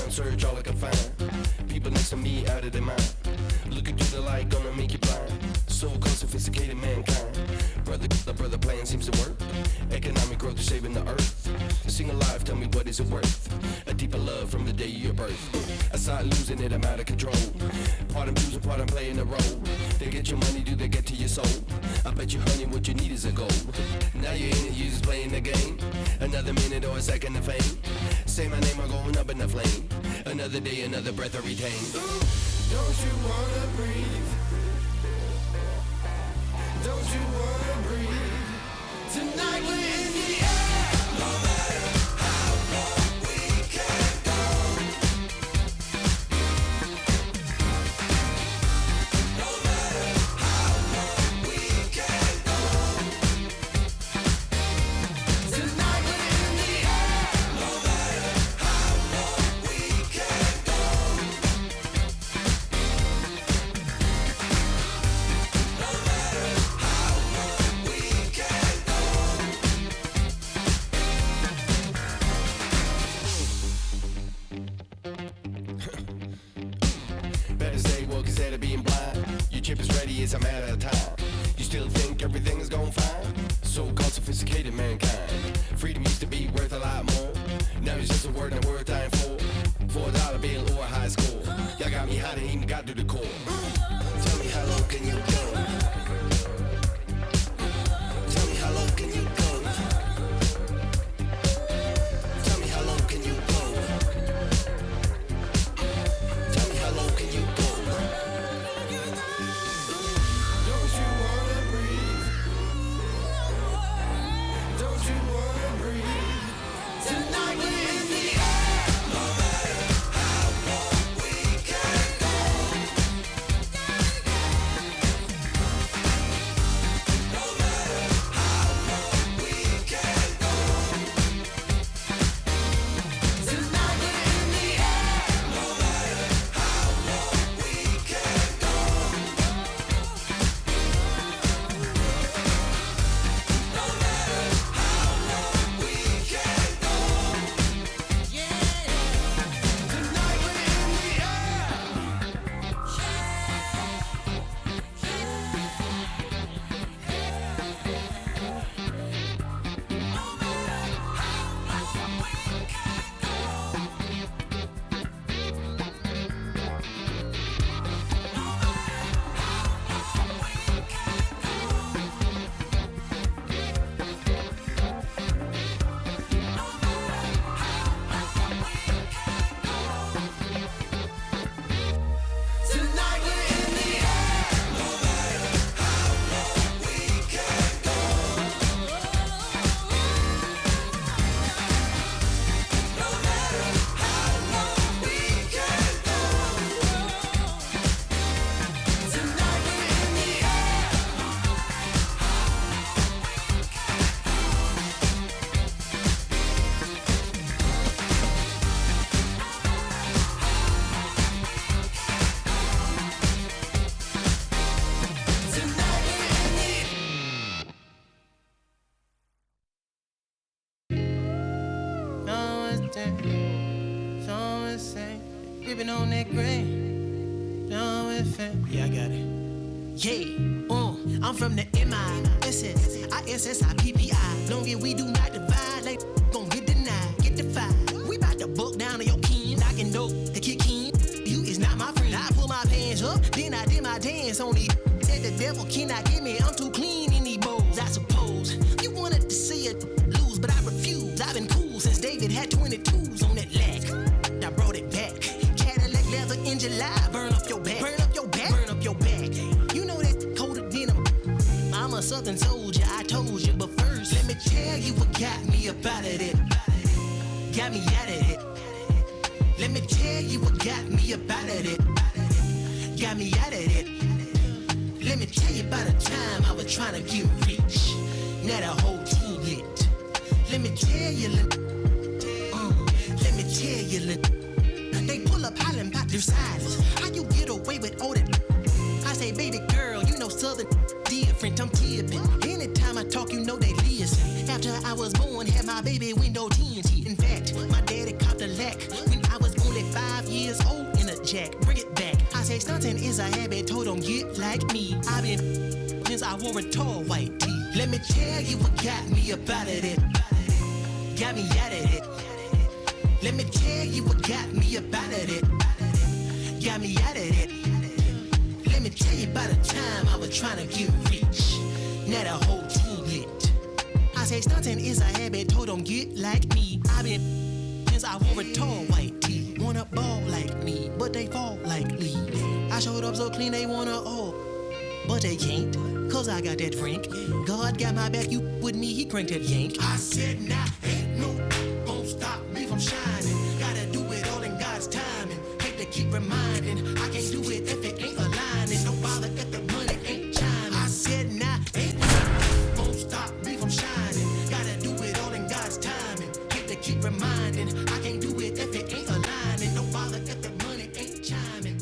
around, search all I can find. People next to me out of their mind. Looking through the light, gonna make you blind. So-called sophisticated mankind. Brother plan seems to work. Economic growth is saving the earth. Sing alive, tell me what is it worth? A deeper love from the day of your birth. I start losing it, I'm out of control. Part I'm choosing, part I'm playing the role. They get your money, do they get to your soul? I bet you, honey, what you need is a goal. Now you're in it, you just playing the game. Another minute or a second of fame. Say my name, I'm going up in the flame. Another day, another breath I retain. Don't you wanna breathe? Don't you wanna breathe? Tonight we're in the air. No matter how long we can go. No matter how long we can go. Tonight we're in the air. No matter how long we can go. No matter how long we can go. Better stay woke instead of being blind. Your chip is ready, it's a matter of time. You still think everything is going fine? So-called sophisticated mankind. Freedom used to be worth a lot more. Now it's just a word and worth dying for. $4 bill or a high score. Y'all got me hot and even got to the core. Tell me how low can you go? Tell me how low can you go? Tell me how low can you go? Tell me how low can you go? Don't you wanna breathe? Don't you wanna breathe? Tonight we're in the air. No matter how long we can go. No matter how long we can go. Tonight we're in the air. No matter how long we can go. No matter how long we can go. Yeah. Tonight we're in the air. Tonight we're in the air. No matter how long we can go. No matter how long we can go. Tonight we're in the air. Tonight we're in the Gripping on that grain. Yeah, I got it. Yeah, I'm from the MISS, ISSIPPI. Long as we do not divide, like gon' get denied, get defied. We bout to buck down on your kin, knocking dope, the kick in. You is not my friend. I pull my pants up, then I did my dance on these. Said the devil cannot get me, I'm too clean in these bowls. I suppose you wanted to see it lose, but I refuse. I've been cool since David had 22s on that lag. I brought it back. Cadillac leather in July, burn up your back, burn up your back, burn up your back. You know that colder denim. I'm a southern soldier, I told you, but first let me tell you what got me up out of it. Got me out of it. Let me tell you what got me up out of it. Got me out of it. Let me tell you about a time I was trying to get rich. Now the whole team lit. Let me tell you, let me tell you, they pull up hollering about their silence. How you get away with all that? I say, baby girl, you know southern different, I'm tipping. Anytime I talk, you know they listen. After I was born, had my baby window tinted. In fact, my daddy copped a lack when I was only 5. Jack, bring it back. I say stunting is a habit, told don't get like me. I've been since I wore a tall white tee. Let me tell you what got me up out of it. Got me out of it. Let me tell you what got me up out of it. Got me out of it. Let me tell you about the time I was trying to get rich. Now the whole team lit. I say stunting is a habit, told don't get like me. I've been since I wore a tall white tee. Wanna ball like me, but they fall like me. I showed up so clean they wanna all, but they can't, cause I got that drink. God got my back, you with me, he cranked that yank. I said nah, ain't no gon' stop me from shining. Gotta do it all in God's timing. Hate to keep reminding, I can't do it if it ain't aligning. No bother if the money ain't chiming. I said nah, ain't no gon' stop me from shining. Gotta do it all in God's timing. Hate to keep reminding, I can't do it if it ain't aligning. No bother if the money ain't chiming.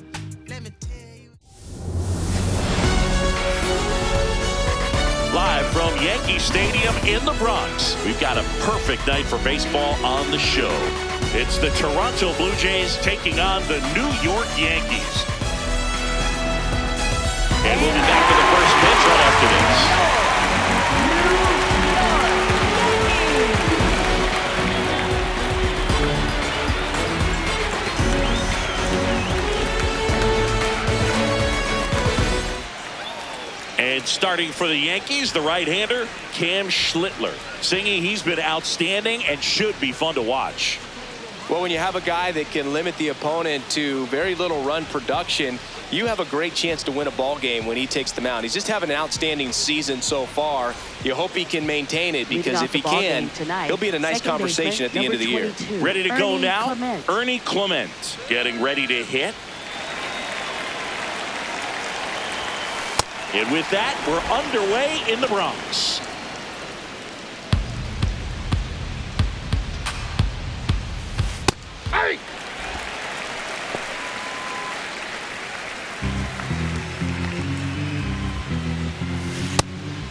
Let me tell you. Live from Yankee Stadium in the Bronx, we've got a perfect night for baseball on the show. It's the Toronto Blue Jays taking on the New York Yankees. And we'll be back for the first pitch right after this. And starting for the Yankees, the right-hander, Schlotter. Singing he's been outstanding and should be fun to watch. Well, when you have a guy that can limit the opponent to very little run production, you have a great chance to win a ball game when he takes the mound. He's just having an outstanding season so far. You hope he can maintain it, because if he can, he'll be in a nice conversation at the end of the year. Ready to go now, Ernie Clement getting ready to hit. And with that, we're underway in the Bronx. Hey!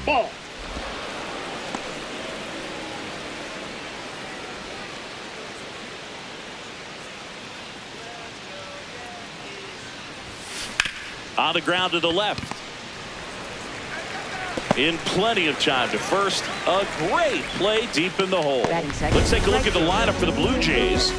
Ball. On the ground to the left. In plenty of time to first. A great play deep in the hole. Let's take a look at the lineup for the Blue Jays.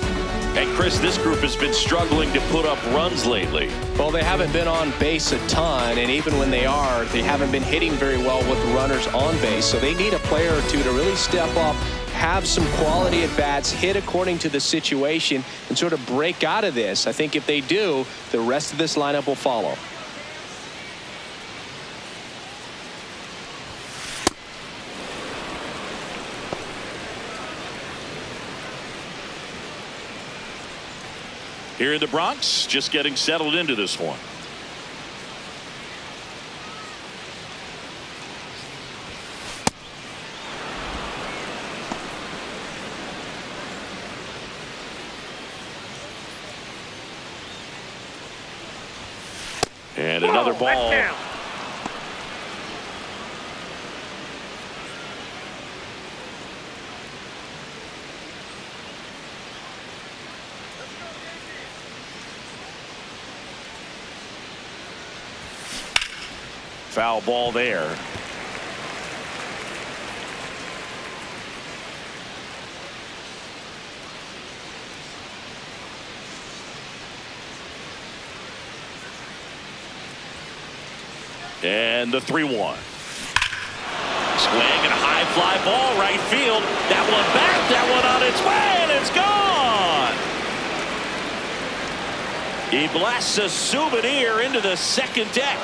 And Chris, this group has been struggling to put up runs lately. Well, they haven't been on base a ton, and even when they are, they haven't been hitting very well with runners on base. So they need a player or two to really step up, have some quality at bats, hit according to the situation, and sort of break out of this. I think if they do, the rest of this lineup will follow. Here in the Bronx, just getting settled into this one. And another ball. Foul ball there. And the 3-1. Swing and a high fly ball right field. That one back, that one on its way, and it's gone. He blasts a souvenir into the second deck.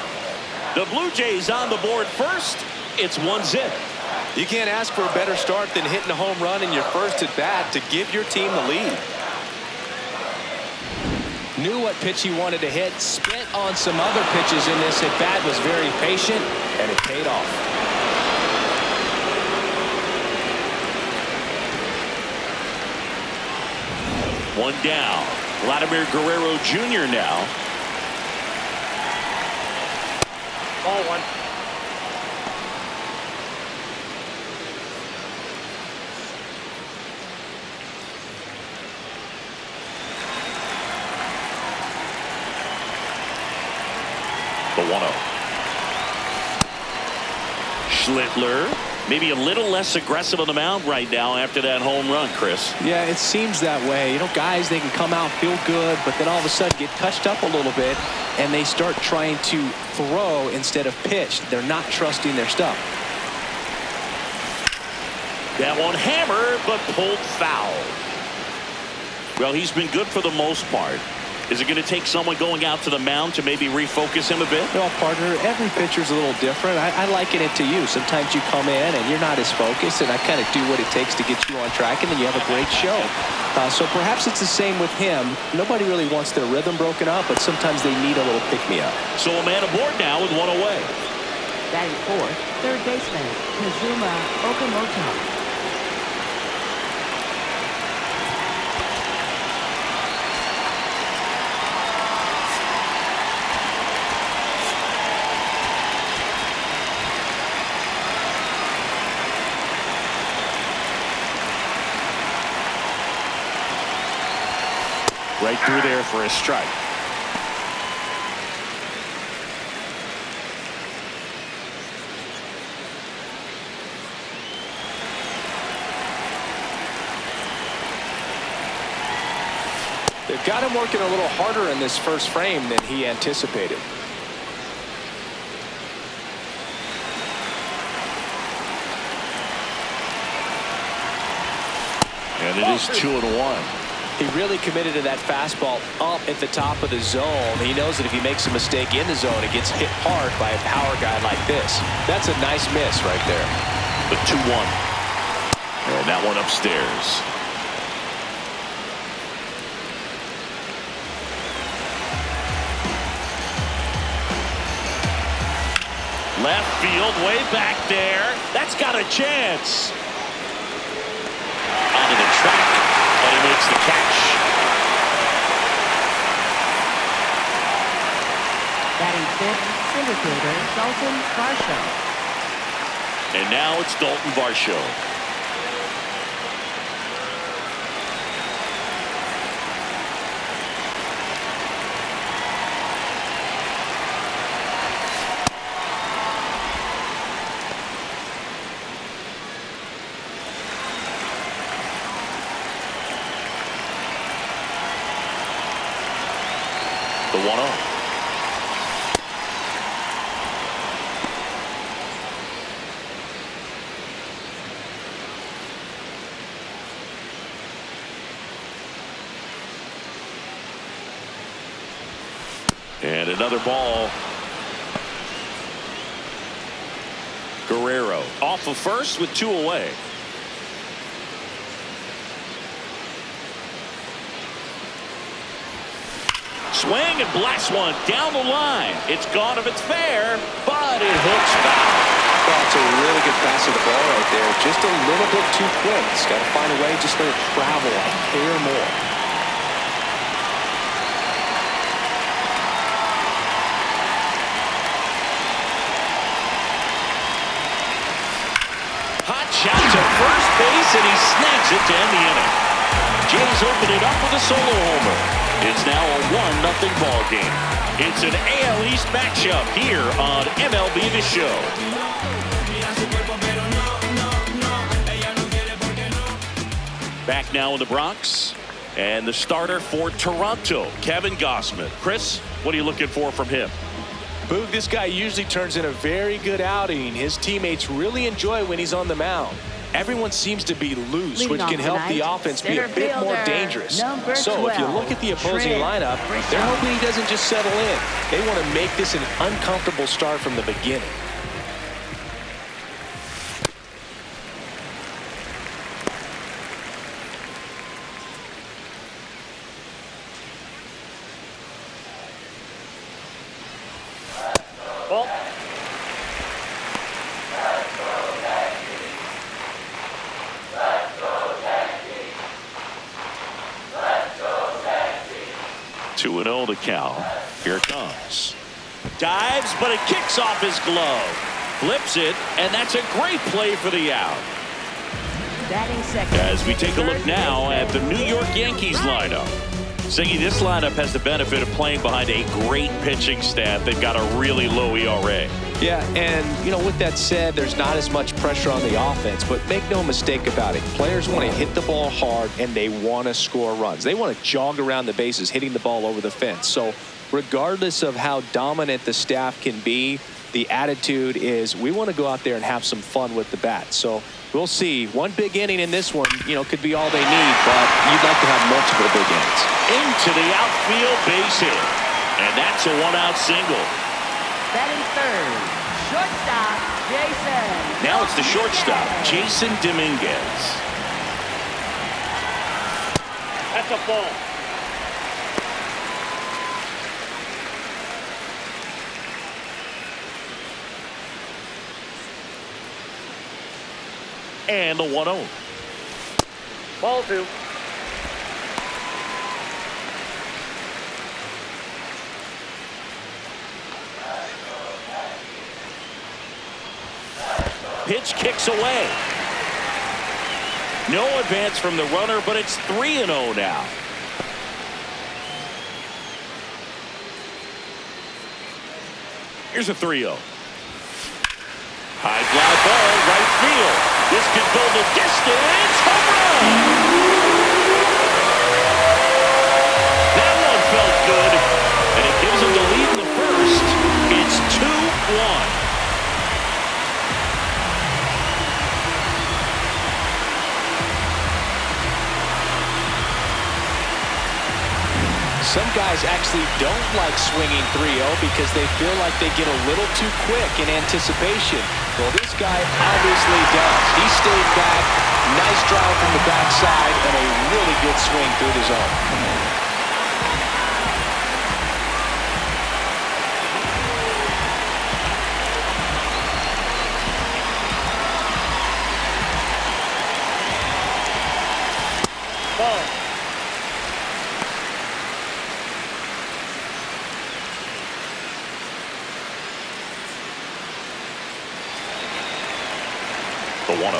The Blue Jays on the board first. It's 1-0. You can't ask for a better start than hitting a home run in your first at bat to give your team the lead. Knew what pitch he wanted to hit, spent on some other pitches in this at bat, was very patient, and it paid off. One down. Vladimir Guerrero Jr. now. Ball one. The 1-0. Schlittler. Maybe a little less aggressive on the mound right now after that home run, Chris. Yeah, it seems that way. You know, guys, they can come out, feel good, but then all of a sudden get touched up a little bit, and they start trying to throw instead of pitch. They're not trusting their stuff. That one hammered, but pulled foul. Well, he's been good for the most part. Is it going to take someone going out to the mound to maybe refocus him a bit? Well, partner, every pitcher's a little different. I liken it to you. Sometimes you come in and you're not as focused, and I kind of do what it takes to get you on track, and then you have a great show. So perhaps it's the same with him. Nobody really wants their rhythm broken up, but sometimes they need a little pick-me-up. So a man aboard now with one away. Batting fourth, third baseman, Kazuma Okamoto. Right through there for a strike. They've got him working a little harder in this first frame than he anticipated. And it is 2-1. He really committed to that fastball up at the top of the zone. He knows that if he makes a mistake in the zone, it gets hit hard by a power guy like this. That's a nice miss right there. The 2-1. And that one upstairs. Left field, way back there. That's got a chance. Onto the track. And he makes the catch. Batting fifth, syndicator Dalton Varsho. And now it's Dalton Varsho. The 1-0. And another ball. Guerrero off of first with 2 away. Swing and blast one down the line. It's gone if it's fair, but it hooks foul. Well, it's a really good pass of the ball right there. Just a little bit too quick. He's got to find a way, just let it travel a hair more. Hot shot to first base, and he snags it to end the inning. Jays open it up with a solo homer. It's now a 1-0 ball game. It's an AL East matchup here on MLB The Show. Back now in the Bronx, and the starter for Toronto, Kevin Gausman. Chris, what are you looking for from him? Boog, this guy usually turns in a very good outing. His teammates really enjoy when he's on the mound. Everyone seems to be loose, which can help the offense be a bit more dangerous. So if you look at the opposing lineup, they're hoping he doesn't just settle in. They want to make this an uncomfortable start from the beginning. Ball. Two and 0 the count. Here it comes. Dives, but it kicks off his glove. Flips it, and that's a great play for the out. Batting second. As we take a look now at the New York Yankees lineup. Ziggy, this lineup has the benefit of playing behind a great pitching staff. They've got a really low ERA. Yeah, and, with that said, there's not as much pressure on the offense, but make no mistake about it. Players want to hit the ball hard, and they want to score runs. They want to jog around the bases, hitting the ball over the fence. So regardless of how dominant the staff can be, the attitude is we want to go out there and have some fun with the bat. So we'll see. One big inning in this one, could be all they need, but you'd like to have multiple big innings. Into the outfield base hit. And that's a one-out single. Batting third, shortstop, Jason. Now it's the shortstop, Jason Dominguez. That's a ball. And the 1-0. Ball 2. Pitch kicks away. No advance from the runner, but it's 3-0 now. Here's a 3-0. High fly ball, right field. This could go the distance. Home run! That one felt good, and it gives them the lead in the first. It's 2-1. Some guys actually don't like swinging 3-0 because they feel like they get a little too quick in anticipation. Well, this guy obviously does. He stayed back, nice drive from the backside, and a really good swing through the zone. The 1-0.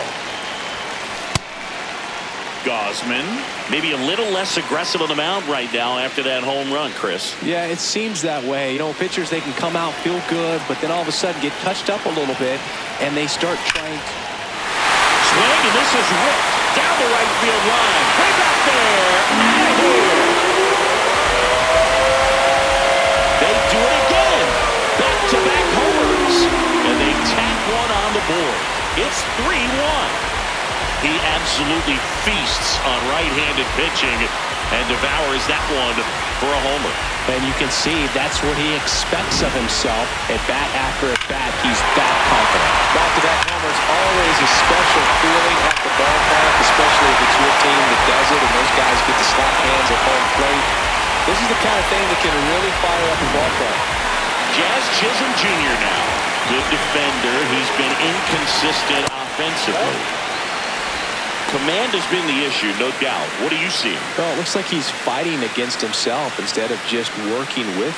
Gausman, maybe a little less aggressive on the mound right now after that home run, Chris. Yeah, it seems that way. Pitchers, they can come out, feel good, but then all of a sudden get touched up a little bit, and they start trying to... Swing, and this is ripped down the right field line. Way back there. Out of here. They do it again. Back-to-back homers. And they tack one on the board. It's 3-1. He absolutely feasts on right-handed pitching and devours that one for a homer. And you can see that's what he expects of himself. At bat after at bat, he's that confident. Back-to-back homers, always a special feeling at the ballpark, especially if it's your team that does it and those guys get to slap hands at home plate. This is the kind of thing that can really fire up a ballpark. Jazz Chisholm Jr. now. Good defender. He's been inconsistent offensively. Command has been the issue, no doubt. What do you see? Well, it looks like he's fighting against himself instead of just working with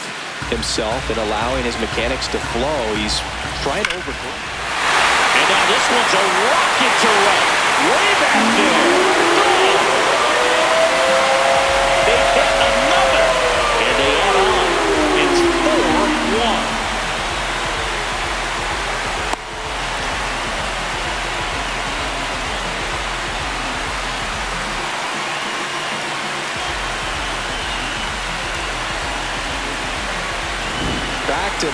himself and allowing his mechanics to flow. He's trying to overthrow. And now this one's a rocket to right. Way back there. They hit another. And they add on. It's 4-1.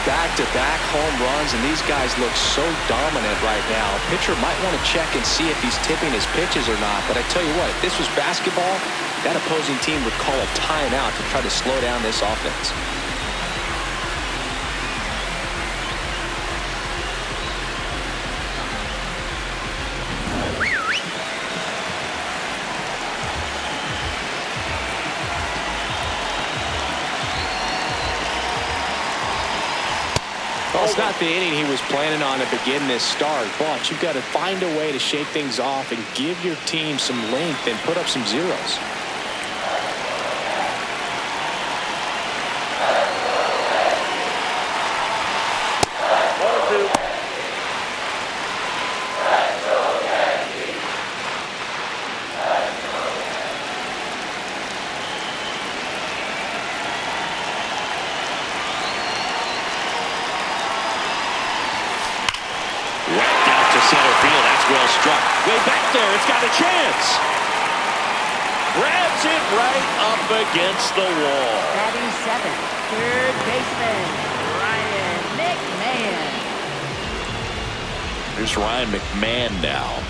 Back-to-back home runs, and these guys look so dominant right now. Pitcher might want to check and see if he's tipping his pitches or not, but I tell you what, if this was basketball, that opposing team would call a timeout to try to slow down this offense. Well, it's not the inning he was planning on to begin this start, but you've got to find a way to shake things off and give your team some length and put up some zeros. well struck. Way back there. It's got a chance. Grabs it right up against the wall. Batting seventh, third baseman, Ryan McMahon. Here's Ryan McMahon now.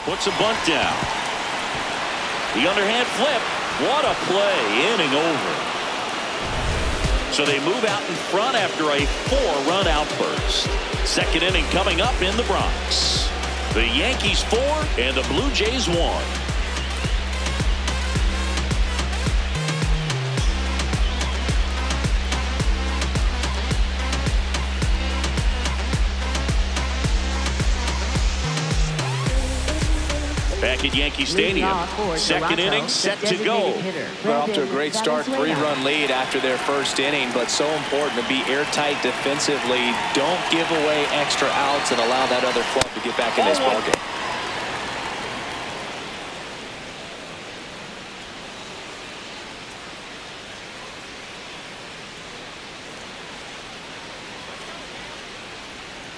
Puts a bunt down. The underhand flip. What a play. Inning over. So they move out in front after a 4-run outburst. Second inning coming up in the Bronx. The Yankees 4 and the Blue Jays 1. Back at Yankee Stadium, second inning set to go. They're off to a great start, 3-run lead after their first inning, but so important to be airtight defensively. Don't give away extra outs and allow that other club to get back in this ballgame.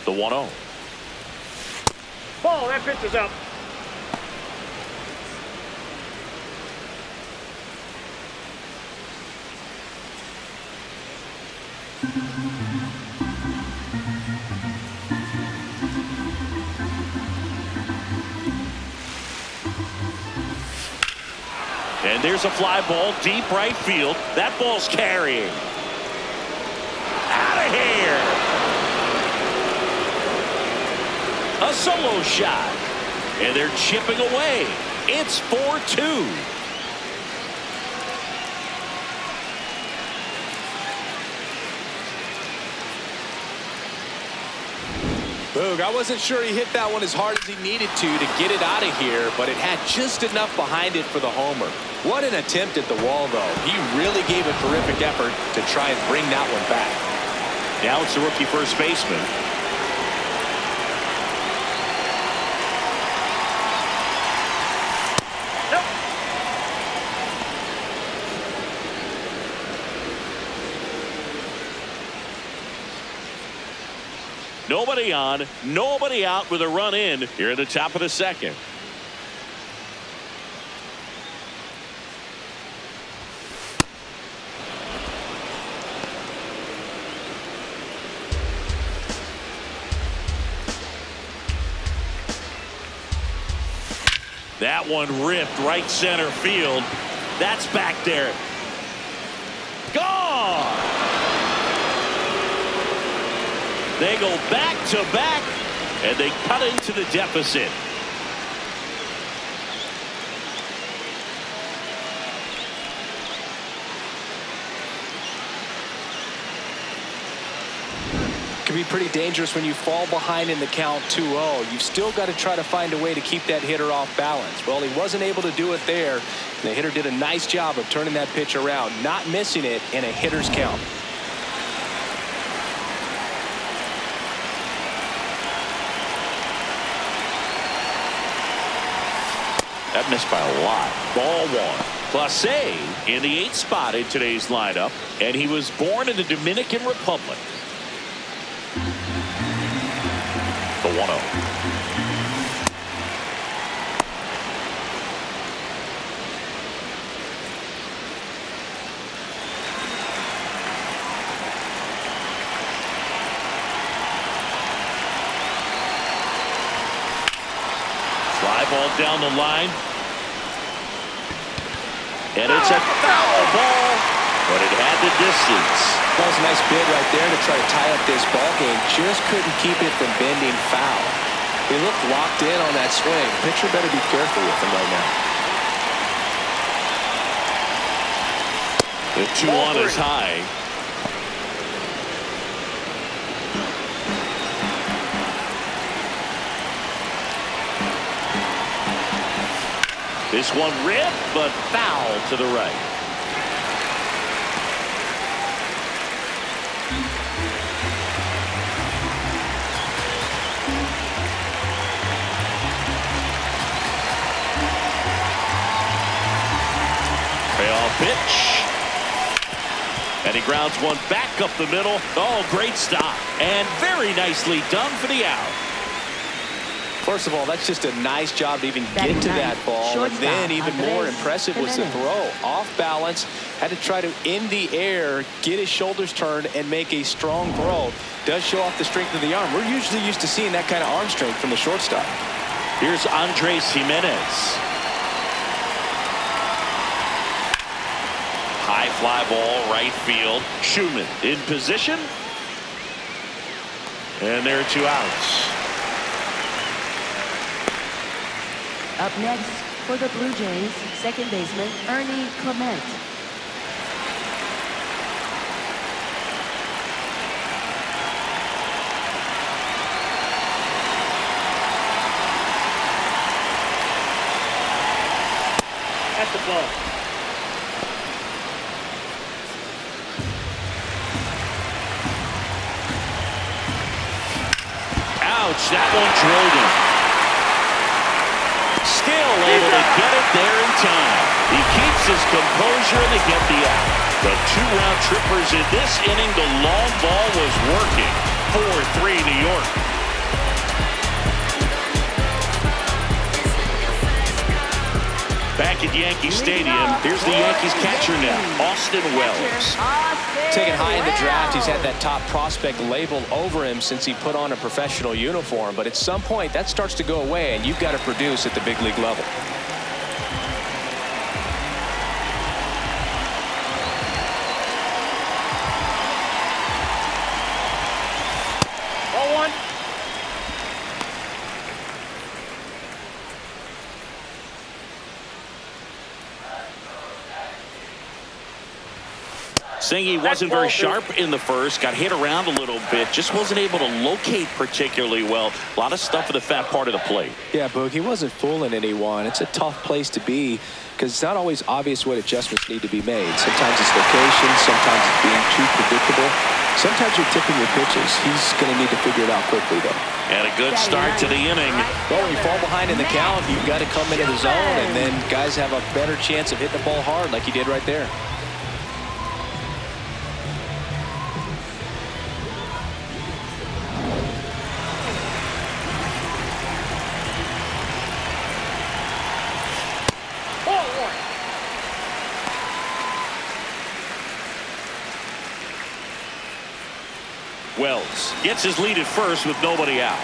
The 1-0. Ball, that pitch is up. And there's a fly ball deep right field. That ball's carrying. Out of here. A solo shot. And they're chipping away. It's 4-2. Boog, I wasn't sure he hit that one as hard as he needed to get it out of here, but it had just enough behind it for the homer. What an attempt at the wall, though. He really gave a terrific effort to try and bring that one back. Now it's the rookie first baseman. Nobody on, nobody out with a run in here at the top of the second. That one ripped right center field. That's back there. Gone! They go back to back, and they cut into the deficit. Can be pretty dangerous when you fall behind in the count 2-0. You've still got to try to find a way to keep that hitter off balance. Well, he wasn't able to do it there. The hitter did a nice job of turning that pitch around, not missing it in a hitter's count. That missed by a lot. Ball one. Clase in the 8th spot in today's lineup, and he was born in the Dominican Republic. The 1-0. Fly ball down the line. And it's a foul ball, but it had the distance. That was a nice bid right there to try to tie up this ball game. Just couldn't keep it from bending foul. He looked locked in on that swing. Pitcher better be careful with him right now. The 2-1 is high. This one ripped, but foul to the right. And he grounds one back up the middle. Oh, great stop. And very nicely done for the out. First of all, that's just a nice job to even get to that ball. And then even more impressive was the throw. Off balance, had to try to, in the air, get his shoulders turned and make a strong throw. Does show off the strength of the arm. We're usually used to seeing that kind of arm strength from the shortstop. Here's Andres Jimenez. High fly ball, right field. Schumann in position. And there are 2 outs. Up next for the Blue Jays, second baseman Ernie Clement. That's the ball. Ouch, that one drilled him. Still able to get it there in time. He keeps his composure and they get the out. The 2-round trippers in this inning. The long ball was working. 4-3 New York. Back at Yankee Stadium, here's the Yankees catcher now, Austin Wells. Taken high in the draft, he's had that top prospect label over him since he put on a professional uniform. But at some point, that starts to go away, and you've got to produce at the big league level. Ball 1. Saying he wasn't very sharp in the first, got hit around a little bit, just wasn't able to locate particularly well. A lot of stuff at the fat part of the plate. Yeah, Boog, he wasn't fooling anyone. It's a tough place to be because it's not always obvious what adjustments need to be made. Sometimes it's location, sometimes it's being too predictable. Sometimes you're tipping your pitches. He's going to need to figure it out quickly, though. And a good start to the inning. Well, when you fall behind in the count, you've got to come into the zone, and then guys have a better chance of hitting the ball hard like he did right there. Wells gets his lead at first with nobody out.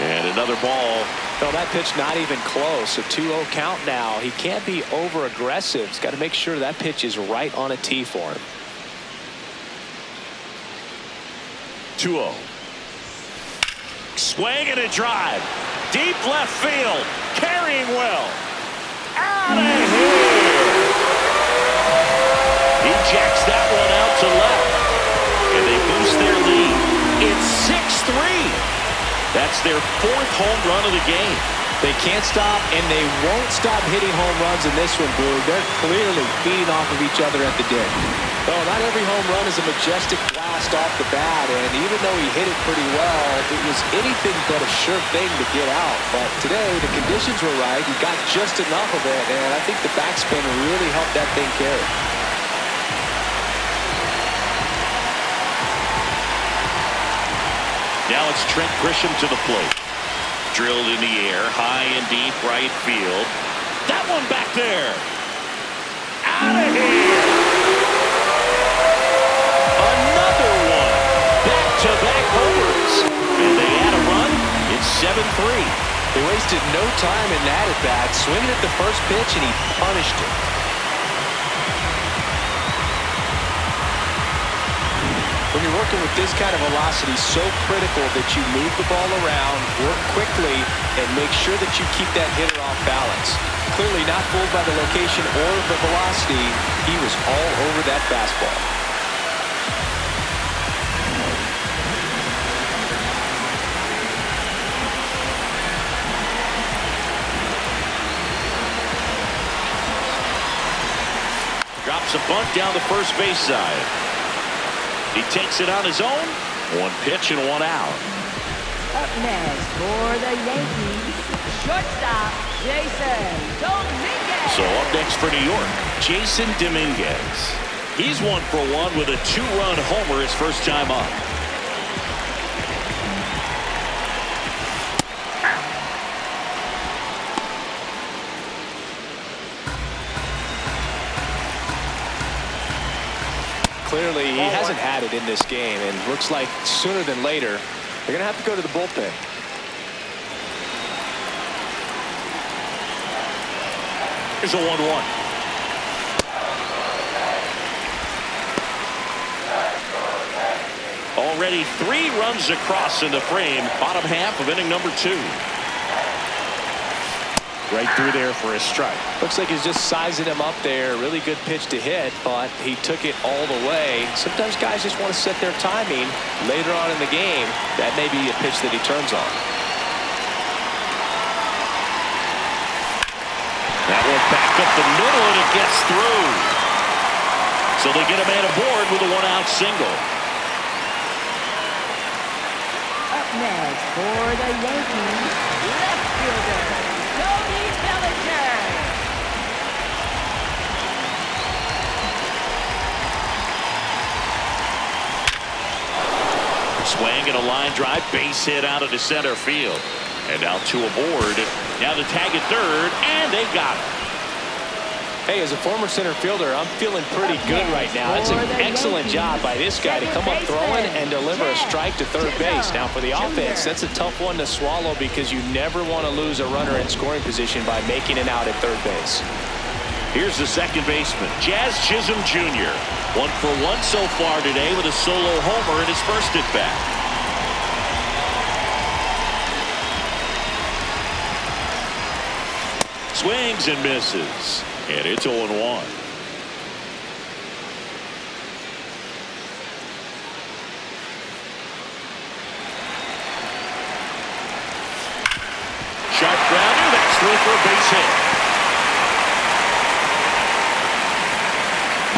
And another ball. No, that pitch not even close. A 2-0 count now. He can't be over aggressive. He's got to make sure that pitch is right on a tee for him. 2-0. Swing and a drive. Deep left field. Carrying well. Out of here. He jacks that one out to left. And they boost their lead. It's 6-3. That's their 4th home run of the game. They can't stop, and they won't stop hitting home runs in this one, Boog. They're clearly feeding off of each other at the dick. Oh, not every home run is a majestic blast off the bat, and even though he hit it pretty well, it was anything but a sure thing to get out. But today, the conditions were right. He got just enough of it, and I think the backspin really helped that thing carry. Now it's Trent Grisham to the plate. Drilled in the air, high and deep right field. That one back there. Out of here. Another one. Back-to-back homers. And they add a run. It's 7-3. They wasted no time in that at-bat, swinging at the first pitch, and he punished it. When you're working with this kind of velocity, so critical that you move the ball around, work quickly, and make sure that you keep that hitter off balance. Clearly not fooled by the location or the velocity. He was all over that fastball. Drops a bunt down the first base side. He takes it on his own. 1 pitch and 1 out. Up next for the Yankees, shortstop Jason Dominguez. So up next for New York, Jason Dominguez. He's 1 for 1 with a 2-run homer his first time up. Clearly, he hasn't had it in this game, and looks like sooner than later, they're going to have to go to the bullpen. Here's a 1-1. Already 3 runs across in the frame, bottom half of inning number 2. Right through there for a strike. Looks like he's just sizing him up there. Really good pitch to hit, but he took it all the way. Sometimes guys just want to set their timing later on in the game. That may be a pitch that he turns on. That one back up the middle, and it gets through. So they get a man aboard with a 1-out single. Up next for the Yankees, left fielder, Cody Bellinger. Swing and a line drive, base hit out of the center field. And now 2 aboard. Now the tag at third, and they got it. Hey, as a former center fielder, I'm feeling pretty good right now. It's an excellent job by this guy to come up throwing and deliver a strike to third base. Now for the offense, that's a tough one to swallow because you never want to lose a runner in scoring position by making it out at third base. Here's the second baseman, Jazz Chisholm Jr. 1 for 1 so far today with a solo homer in his first at bat. Swings and misses. And it's 0-1. Sharp grounder, that's through for a base hit.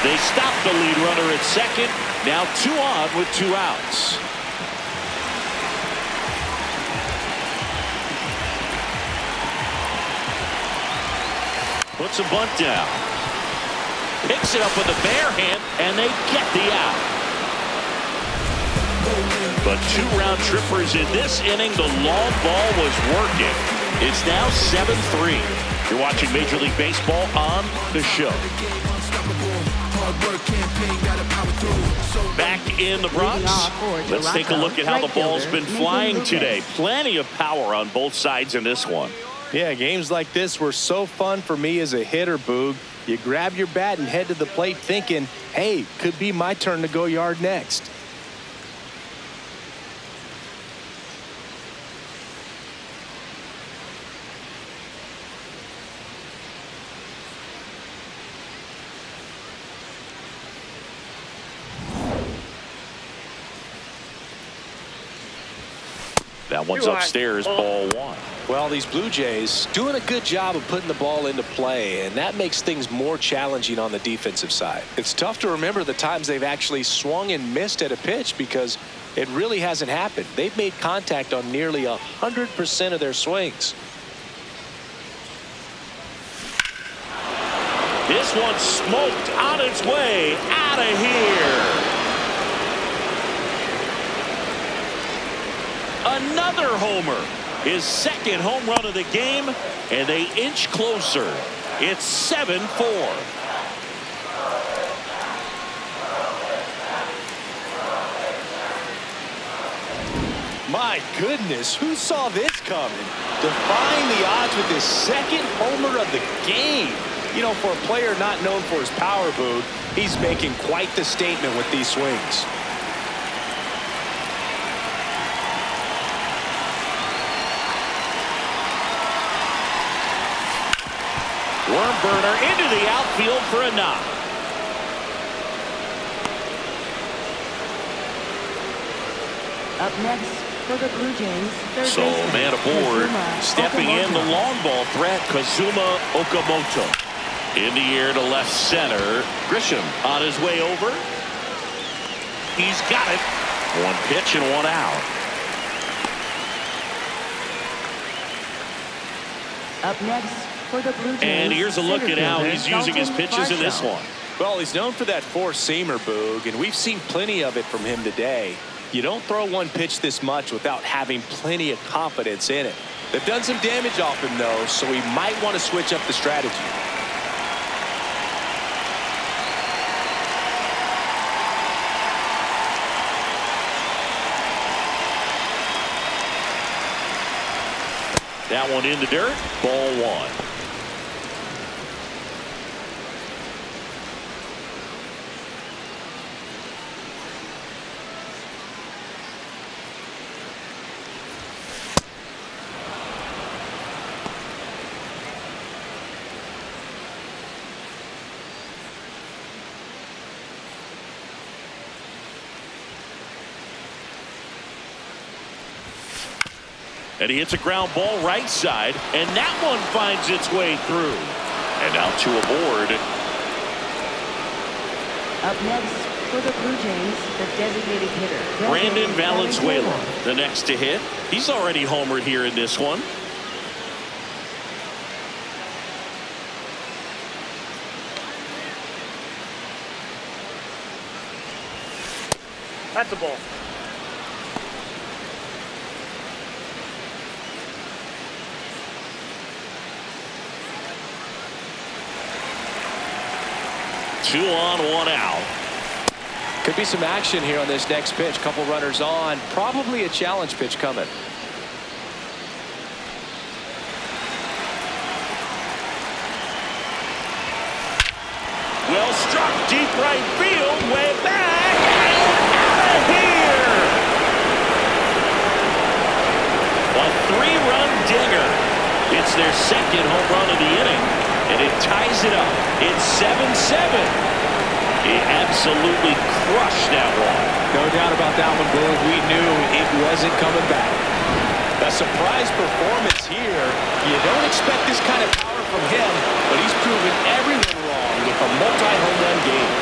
They stop the lead runner at second. Now 2 on with 2 outs. Puts a bunt down. Picks it up with a bare hand, and they get the out. But 2 round trippers in this inning. The long ball was working. It's now 7-3. You're watching Major League Baseball on the show. Back in the Bronx. Let's take a look at how the ball's been flying today. Plenty of power on both sides in this one. Yeah, games like this were so fun for me as a hitter, Boog. You grab your bat and head to the plate thinking, hey, could be my turn to go yard next. That one's upstairs, ball 1. Well, these Blue Jays doing a good job of putting the ball into play, and that makes things more challenging on the defensive side. It's tough to remember the times they've actually swung and missed at a pitch because it really hasn't happened. They've made contact on nearly 100% of their swings. This one smoked on its way out of here. Another homer. His second home run of the game, and they inch closer. It's 7-4. My goodness, who saw this coming? Defying the odds with his second homer of the game. You know, for a player not known for his power, Boog, he's making quite the statement with these swings. Worm burner into the outfield for a knock. Up next for the Blue Jays, third So baseman, man aboard, Kazuma stepping in the Okamoto. long ball threat, Kazuma Okamoto. In the air to left center. Grisham on his way over. He's got it. 1 pitch and 1 out. Up next for the Blue Jays. And here's a look at how center he's fielder, using his pitches in this Marshall. one. Well, he's known for that four-seamer, Boog, and we've seen plenty of it from him today. You don't throw one pitch this much without having plenty of confidence in it. They've done some damage off him, though, so he might want to switch up the strategy. That one in the dirt. Ball one. And he hits a ground ball right side, and that one finds its way through. And now to a board. Up next for the Blue Jays, the designated hitter, Brandon Valenzuela, the next to hit. He's already homered here in this one. That's a ball. Two on, one out. Could be some action here on this next pitch. Couple runners on. Probably a challenge pitch coming. Well struck, deep right field, way back, and out of here! A three-run dinger. It's their second home run of the inning, and it ties it up. It's 7-7. He absolutely crushed that one. No doubt about that one, Boog. We knew it wasn't coming back. A surprise performance here. You don't expect this kind of power from him, but he's proven everyone wrong with a multi-home run game.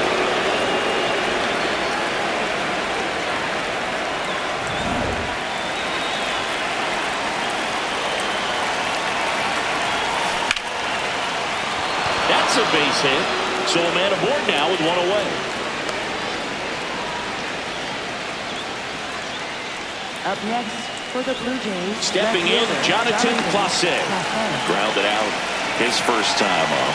That's a base hit. So a man aboard now with one away. Up next for the Blue Jays, Stepping in, Jonathan Clase. Grounded out his first time up.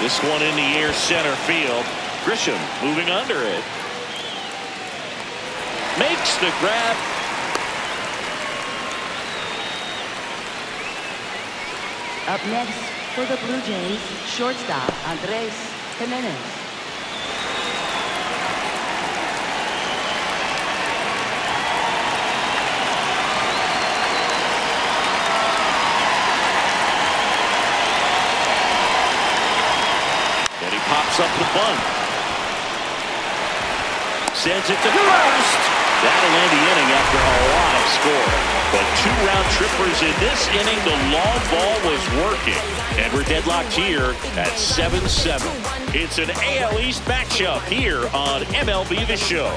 This one in the air, center field. Grisham moving under it. Makes the grab. Up next for the Blue Jays, shortstop Andres Jimenez. And he pops up the bunt. Sends it to first. That'll end the inning after a live score. But two round trippers in this inning. The long ball was working. And we're deadlocked here at 7-7. It's an AL East matchup here on MLB The Show.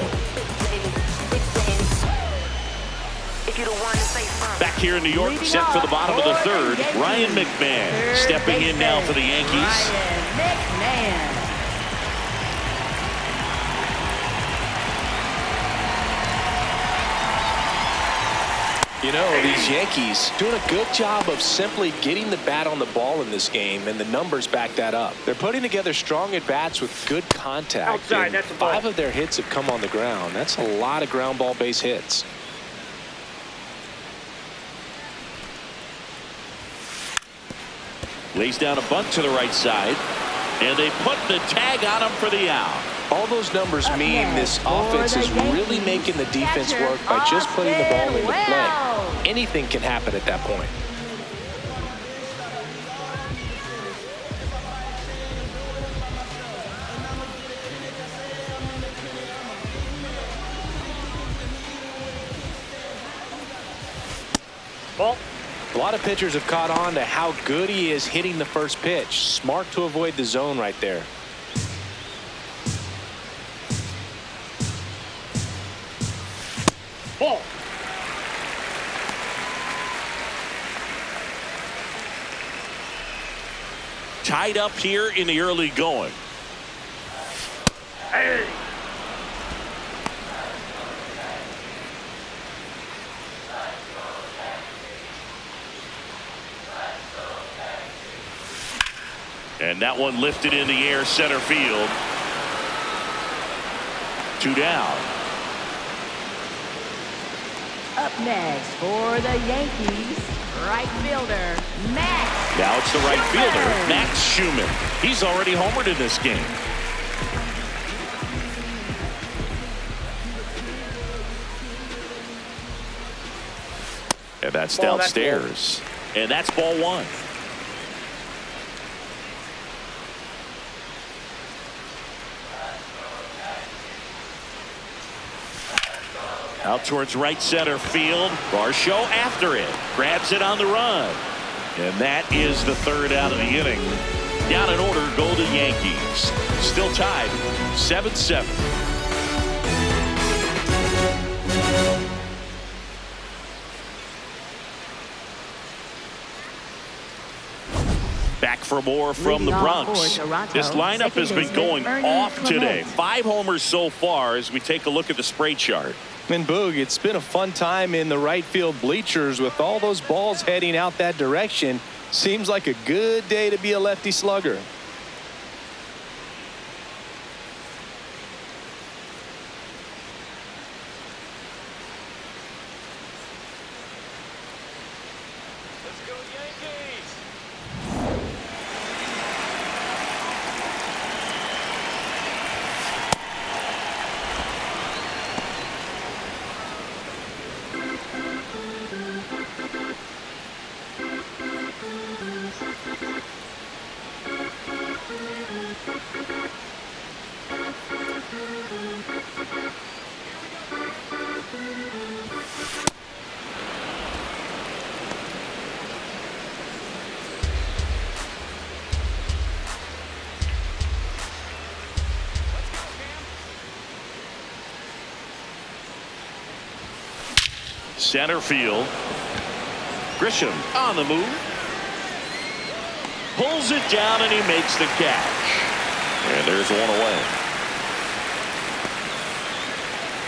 Back here in New York, set for the bottom of the third. Ryan McMahon stepping in now for the Yankees. Ryan McMahon. You know, these Yankees doing a good job of simply getting the bat on the ball in this game, and the numbers back that up. They're putting together strong at-bats with good contact. Outside, that's a ball. 5 of their hits have come on the ground. That's a lot of ground ball base hits. Lays down a bunt to the right side, and they put the tag on him for the out. All those numbers mean this offense is really making the defense work by just putting the ball into play. Anything can happen at that point. Ball. A lot of pitchers have caught on to how good he is hitting the first pitch. Smart to avoid the zone right there. Ball. Tied up here in the early going. Hey. And that one lifted in the air, center field. 2 down. Up next for the Yankees, right fielder, Max. Now it's the right Schumann. fielder, Max Schumann. He's already homered in this game. And that's downstairs. And that's ball 1. Out towards right center field. Varsho after it. Grabs it on the run. And that is the 3rd out of the inning. Down in order go the Yankees. Still tied 7-7. Back for more from the Bronx. This lineup has been going off today. 5 homers so far as we take a look at the spray chart. And Boog, it's been a fun time in the right field bleachers with all those balls heading out that direction. Seems like a good day to be a lefty slugger. Let's go Yankees. Center field. Grisham on the move. Pulls it down and he makes the catch. And there's one away.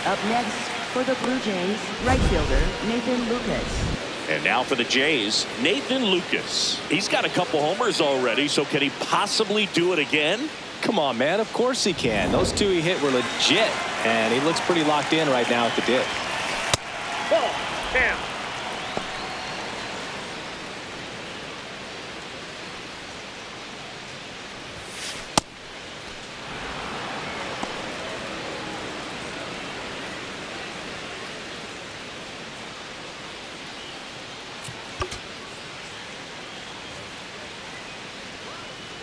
Up next for the Blue Jays, right fielder, Nathan Lucas. And now for the Jays, Nathan Lucas. He's got a couple homers already, so can he possibly do it again? Come on, man. Of course he can. Those 2 he hit were legit. And he looks pretty locked in right now at the dip. Ball. Down.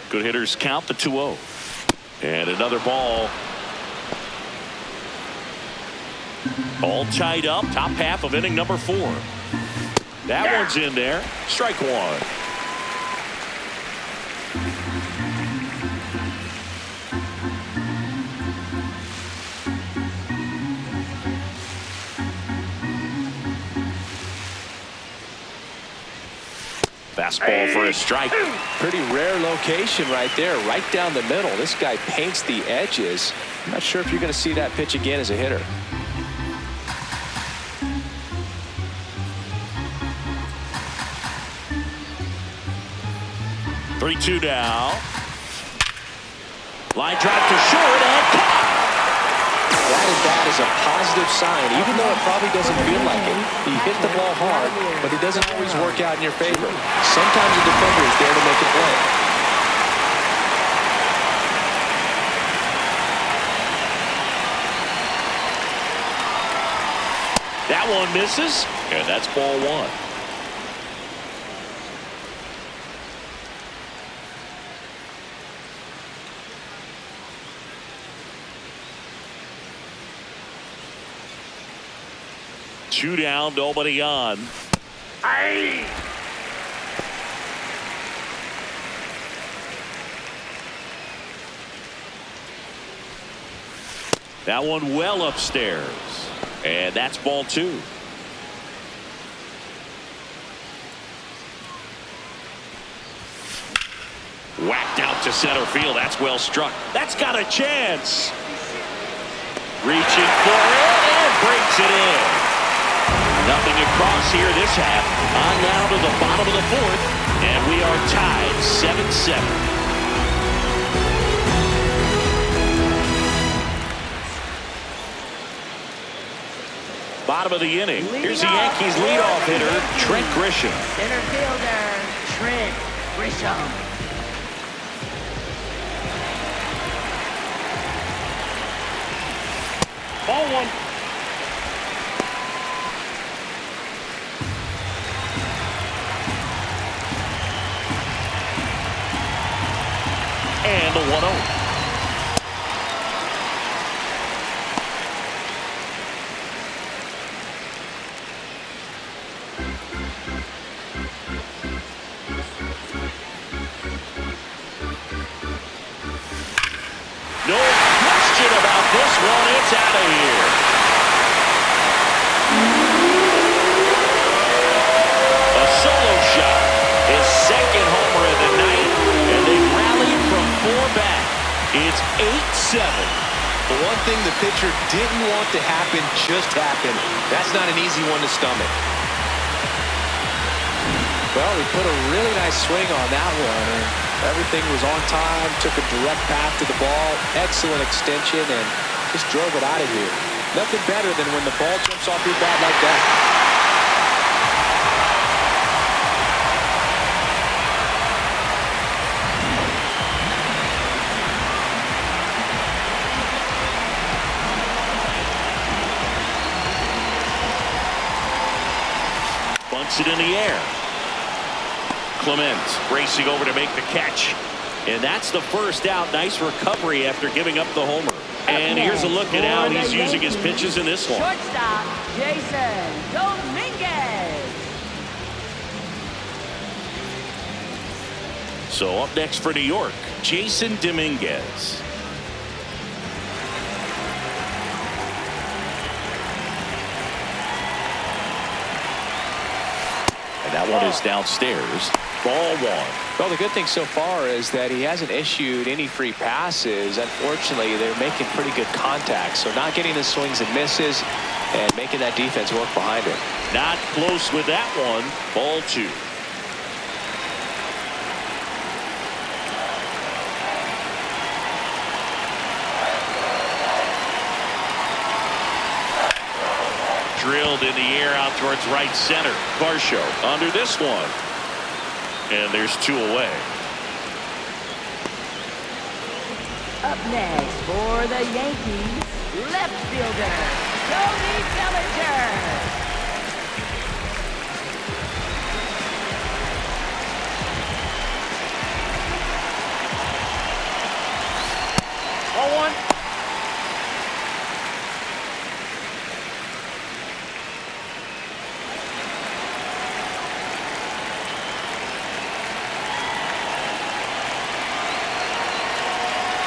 Good hitters count the 2-0. And another ball. All tied up. Top half of inning number 4. That one's in there. Strike 1. Fastball for a strike. Pretty rare location right there, right down the middle. This guy paints the edges. I'm not sure if you're going to see that pitch again as a hitter. 3-2 now. Line drive to short and caught. That is a positive sign, even though it probably doesn't feel like it. He hit the ball hard, but it doesn't always work out in your favor. Sometimes a defender is there to make a play. That one misses, and that's ball 1. Two down, nobody on. Aye. That one well upstairs. And that's ball 2. Whacked out to center field. That's well struck. That's got a chance. Reaching for it and breaks it in. Nothing across here this half. On now to the bottom of the 4th. And we are tied 7-7. Bottom of the inning. Here's the Yankees leadoff hitter, Trent Grisham. Center fielder, Trent Grisham. Ball 1. And the 1-0. No question about this one. It's out of here. A solo shot. His second homer of the night. And they rallied from 4 back. It's 8-7. The one thing the pitcher didn't want to happen just happened. That's not an easy one to stomach. Well, he put a really nice swing on that one, and everything was on time, took a direct path to the ball, excellent extension, and just drove it out of here. Nothing better than when the ball jumps off your bat like that. Bunts it in the air. Clemens racing over to make the catch. And that's the first out. Nice recovery after giving up the homer. And here's a look at how he's using his pitches in this one. Shortstop, Jason Dominguez. So up next for New York, Jason Dominguez. And that one is downstairs. Ball 1. Well, the good thing so far is that he hasn't issued any free passes. Unfortunately, they're making pretty good contact, so not getting the swings and misses and making that defense work behind it. Not close with that one. Ball 2. Drilled in the air out towards right center. Varsho under this one. And there's 2 away. Up next for the Yankees, left fielder, Cody Bellinger. Ball 1.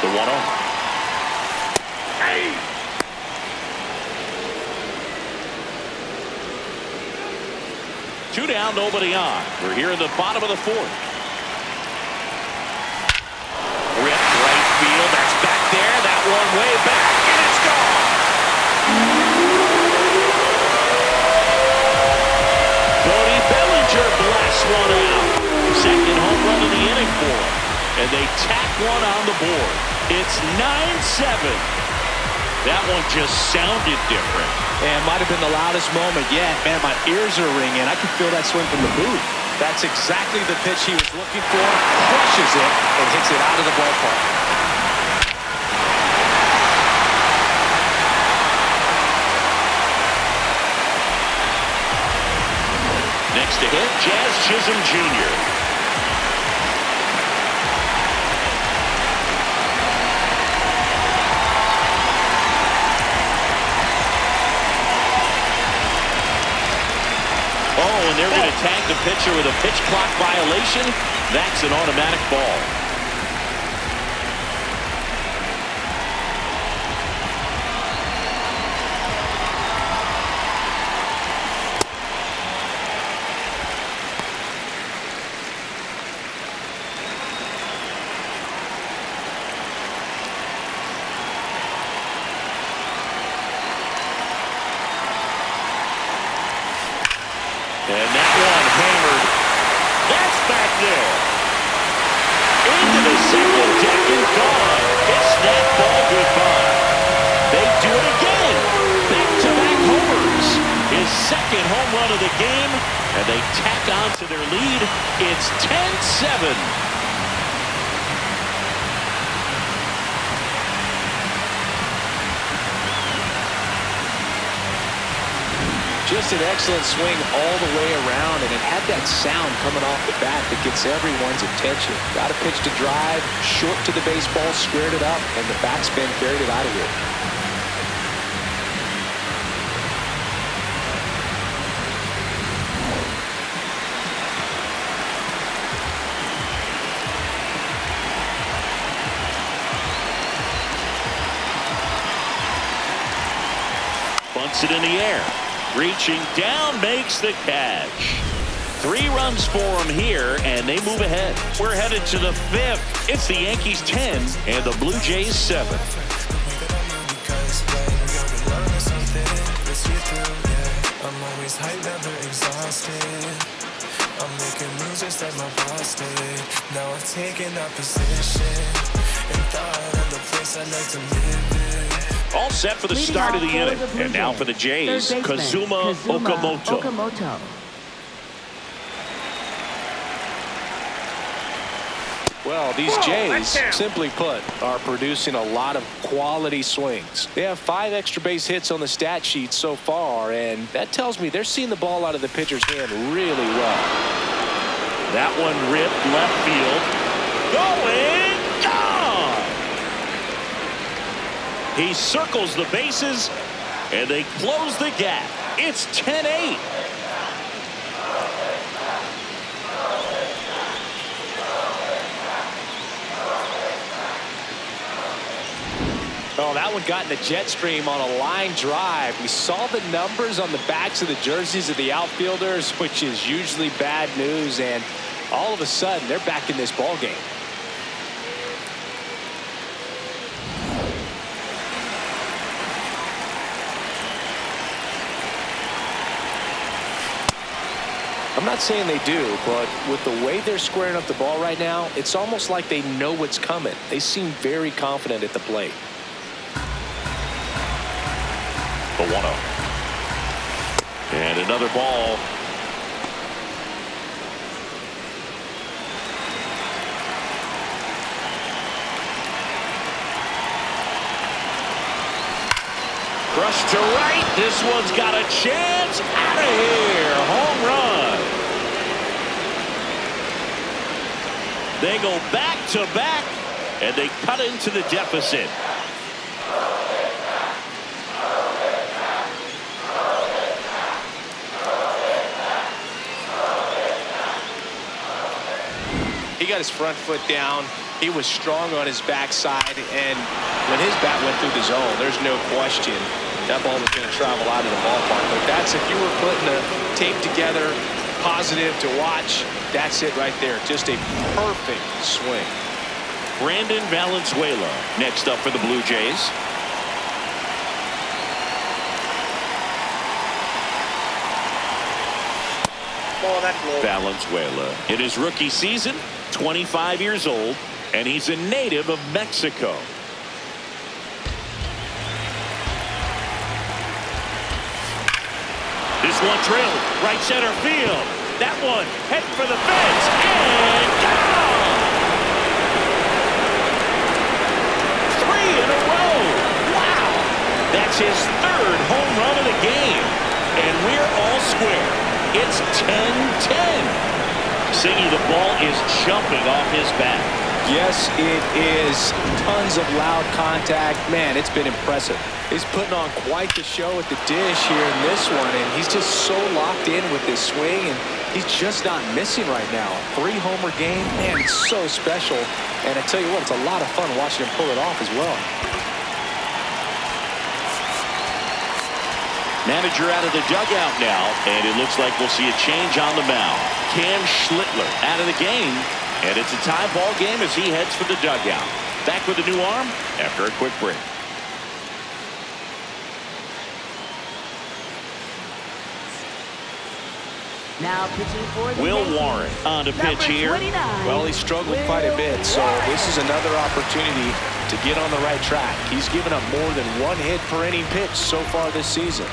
The 1-0. Hey! 2 down, nobody on. We're here in the bottom of the 4th. Ripped right field. That's back there. That one way back, and it's gone. Cody Bellinger blasts one out. Second home run of the inning for him. And they tack one on the board. It's 9-7. That one just sounded different. And might have been the loudest moment yet. Man, my ears are ringing. I can feel that swing from the booth. That's exactly the pitch he was looking for. Crushes it and hits it out of the ballpark. Next to hit, Jazz Chisholm Jr. And they're going to tag the pitcher with a pitch clock violation. That's an automatic ball. And that one hammered. That's back there. Into the second deck and gone. It's that ball goodbye. They do it again. Back-to-back homers. His second home run of the game. And they tack on to their lead. It's 10-7. Just an excellent swing all the way around, and it had that sound coming off the bat that gets everyone's attention. Got a pitch to drive, short to the baseball, squared it up, and the backspin carried it out of here. Bunts it in the air. Reaching down, makes the catch. 3 runs for him here, and they move ahead. We're headed to the 5th. It's the Yankees 10 and the Blue Jays 7. I'm always hyped, never exhausted. I'm making moves just like my boss did. Now I've taken that position and thought of the place I'd like to live in. All set for the start of the inning. And now for the Jays, Kazuma Okamoto. Well, these Jays, simply put, are producing a lot of quality swings. They have 5 extra base hits on the stat sheet so far, and that tells me they're seeing the ball out of the pitcher's hand really well. That one ripped left field. Going, gone! He circles the bases, and they close the gap. It's 10-8. Oh, that one got in the jet stream on a line drive. We saw the numbers on the backs of the jerseys of the outfielders, which is usually bad news, and all of a sudden, they're back in this ball game. I'm not saying they do, but with the way they're squaring up the ball right now, it's almost like they know what's coming. They seem very confident at the plate. The 1-0. And another ball. Crushed to right. This one's got a chance. Out of here. Home run. They go back to back, and they cut into the deficit. He got his front foot down. He was strong on his backside, and when his bat went through the zone, there's no question that ball was going to travel out of the ballpark. But that's, if you were putting a tape together, positive to watch, that's it right there. Just a perfect swing. Brandon Valenzuela next up for the Blue Jays. Oh, that's low. Valenzuela in his rookie season, 25 years old, and he's a native of Mexico. This one drilled right center field. That one heading for the fence and gone. 3 in a row. Wow. That's his 3rd home run of the game. And we're all square. It's 10-10. Siggy, the ball is jumping off his bat. Yes, it is. Tons of loud contact. Man, it's been impressive. He's putting on quite the show at the dish here in this one, and he's just so locked in with this swing, and he's just not missing right now. 3-homer game, man, it's so special. And I tell you what, it's a lot of fun watching him pull it off as well. Manager out of the dugout now, and it looks like we'll see a change on the mound. Cam Schlittler out of the game, and it's a tie ball game as he heads for the dugout. Back with a new arm after a quick break. Now pitching for the Will Yankees, Warren on to pitch number here. 29, Well, he struggled quite a bit, so this is another opportunity to get on the right track. He's given up more than one hit per inning pitch so far this season.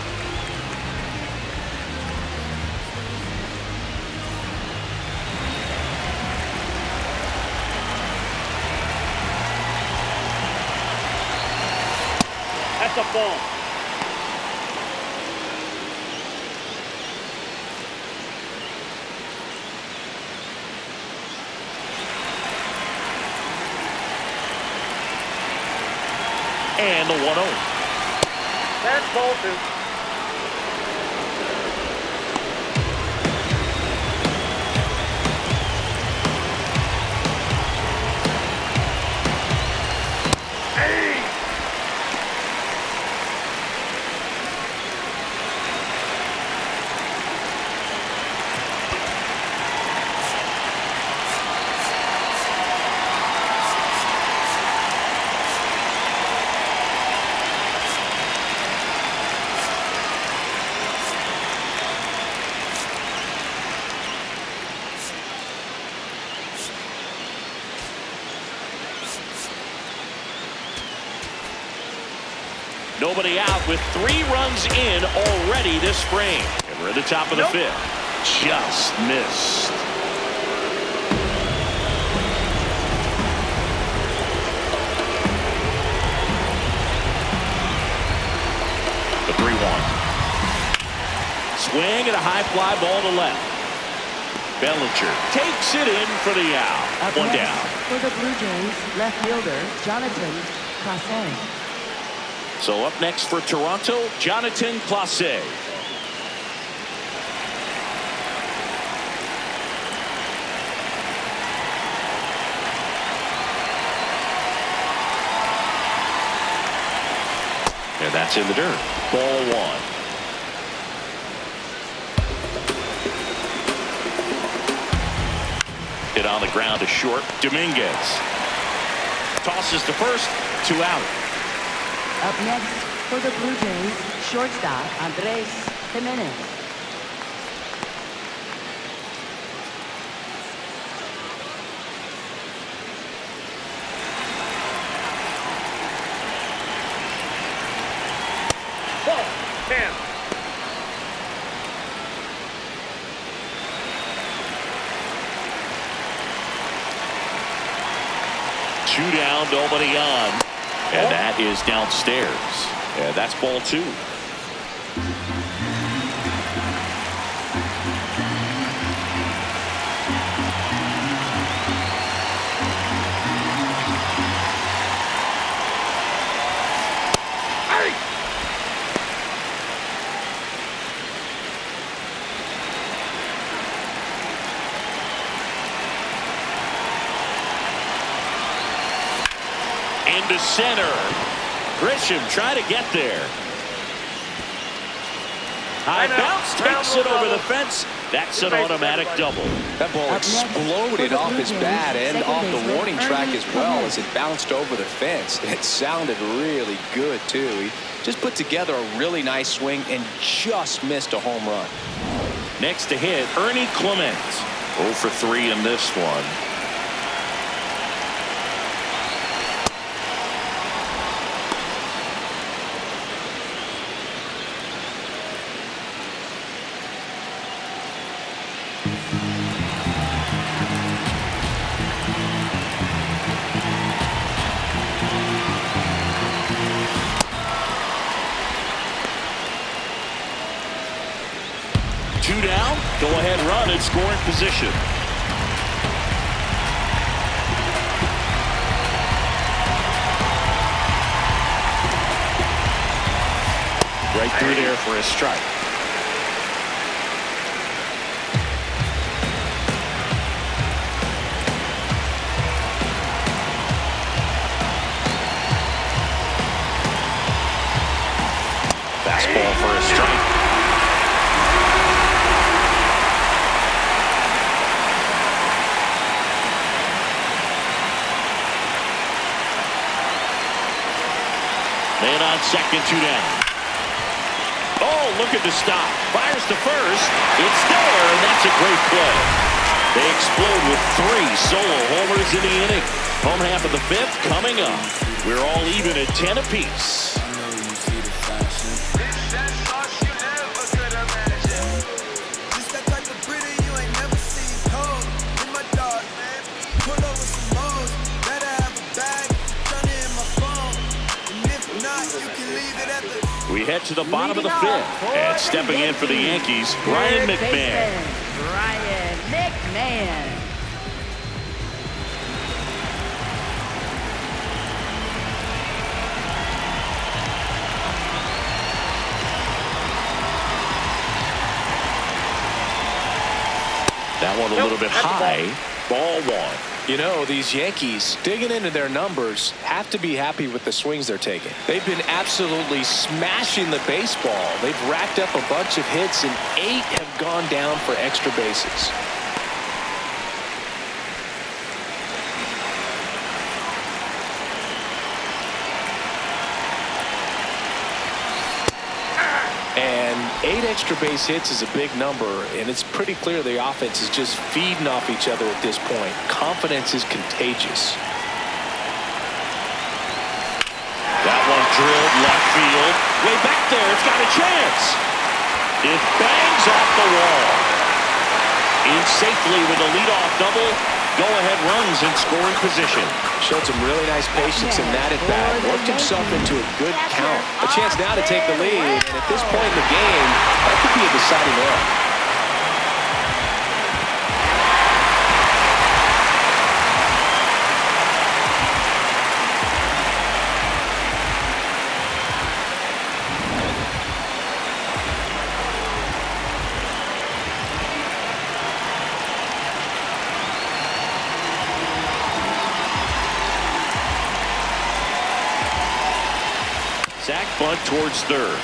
That's a ball. And the 1-0. That's ball two. Nobody out with 3 runs in already this spring. And we're at the top of the 5th. Just missed. The 3-1. Swing and a high fly ball to left. Bellinger takes it in for the out. Up 1 next, down. for the Blue Jays, left fielder Jonathan Clase. So up next for Toronto, Jonathan Clase. And that's in the dirt. Ball 1. Hit on the ground to short. Dominguez tosses to first. 2 out. Up next for the Blue Jays, shortstop Andres Jimenez. Ball 10. Two down, nobody on. And that is downstairs. And that's ball 2. Into center. Grisham trying to get there. High bounce takes it over the fence. That's an automatic double. That ball exploded off his bat and off the warning track as well as it bounced over the fence. It sounded really good, too. He just put together a really nice swing and just missed a home run. Next to hit, Ernie Clement. 0 for 3 in this one. Two down, go ahead run in scoring position. Right through there for a strike. Fastball for a strike. Man on second, 2 down. Oh, look at the stop. Fires to first. It's there, and that's That's a great play. They explode with 3 solo homers in the inning. Home half of the 5th coming up. We're all even at 10 apiece. We head to the bottom of the 5th, and stepping in for the Yankees, Ryan McMahon. Ryan McMahon. That one a little bit high. Ball 1. You know, these Yankees, digging into their numbers, have to be happy with the swings they're taking. They've been absolutely smashing the baseball. They've racked up a bunch of hits, and 8 have gone down for extra bases. And 8 extra base hits is a big number, and it's pretty clear the offense is just feeding off each other at this point. Confidence is contagious. That one drilled left field. Way back there, it's got a chance. It bangs off the wall. In safely with a leadoff double. Go-ahead runs in scoring position. Showed some really nice patience in that at-bat. Worked himself into a good count. A chance now to take the lead. And at this point in the game, that could be a deciding error. Sack bunt towards third.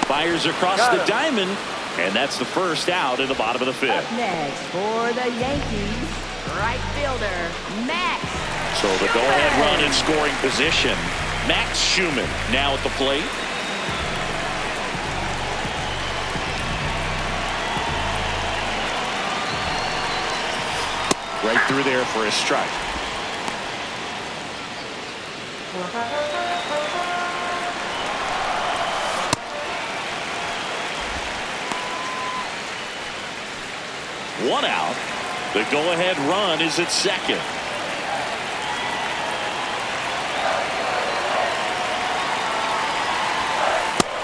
Fires across the diamond, and that's the first out in the bottom of the 5th. Up next for the Yankees, right fielder, Max. So the go-ahead run in scoring position. Max Schumann now at the plate. Right through there for a strike. One out. The go-ahead run is at second.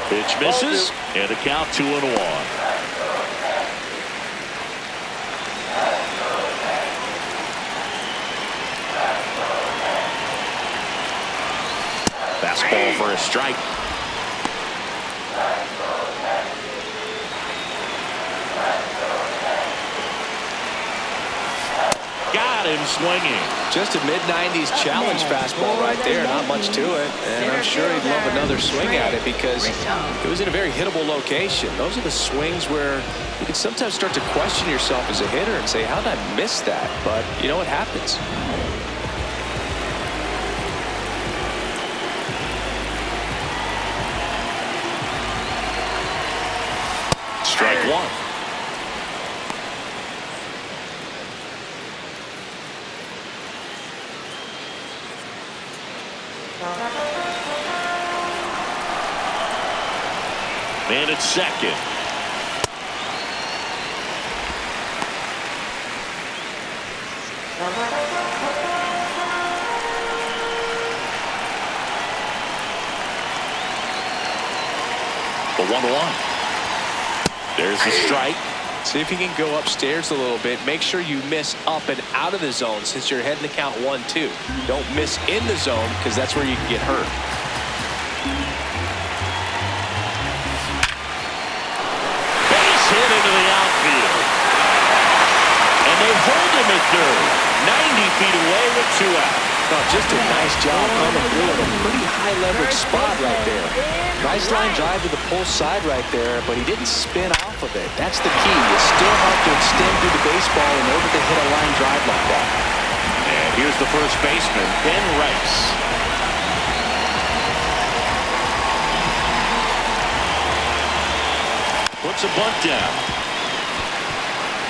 Pitch misses, and the count 2-1. Fastball for a strike. Got him swinging. Just a mid-90s challenge fastball right there. Not much to it. And I'm sure he'd love another swing at it because it was in a very hittable location. Those are the swings where you can sometimes start to question yourself as a hitter and say, how did I miss that? But you know what happens. Strike 1. Man at second. The 1-1. There's the strike. See if you can go upstairs a little bit. Make sure you miss up and out of the zone since you're heading to count 1-2. Don't miss in the zone because that's where you can get hurt. Base hit into the outfield. And they hold him at third. 90 feet away with 2 out. Oh, just a nice job coming through in a pretty high leverage spot right there. Nice line drive to the pull side right there, but he didn't spin off of it. That's the key. You still have to extend through the baseball in order to hit a line drive like that. And here's the first baseman, Ben Rice. Puts a bunt down.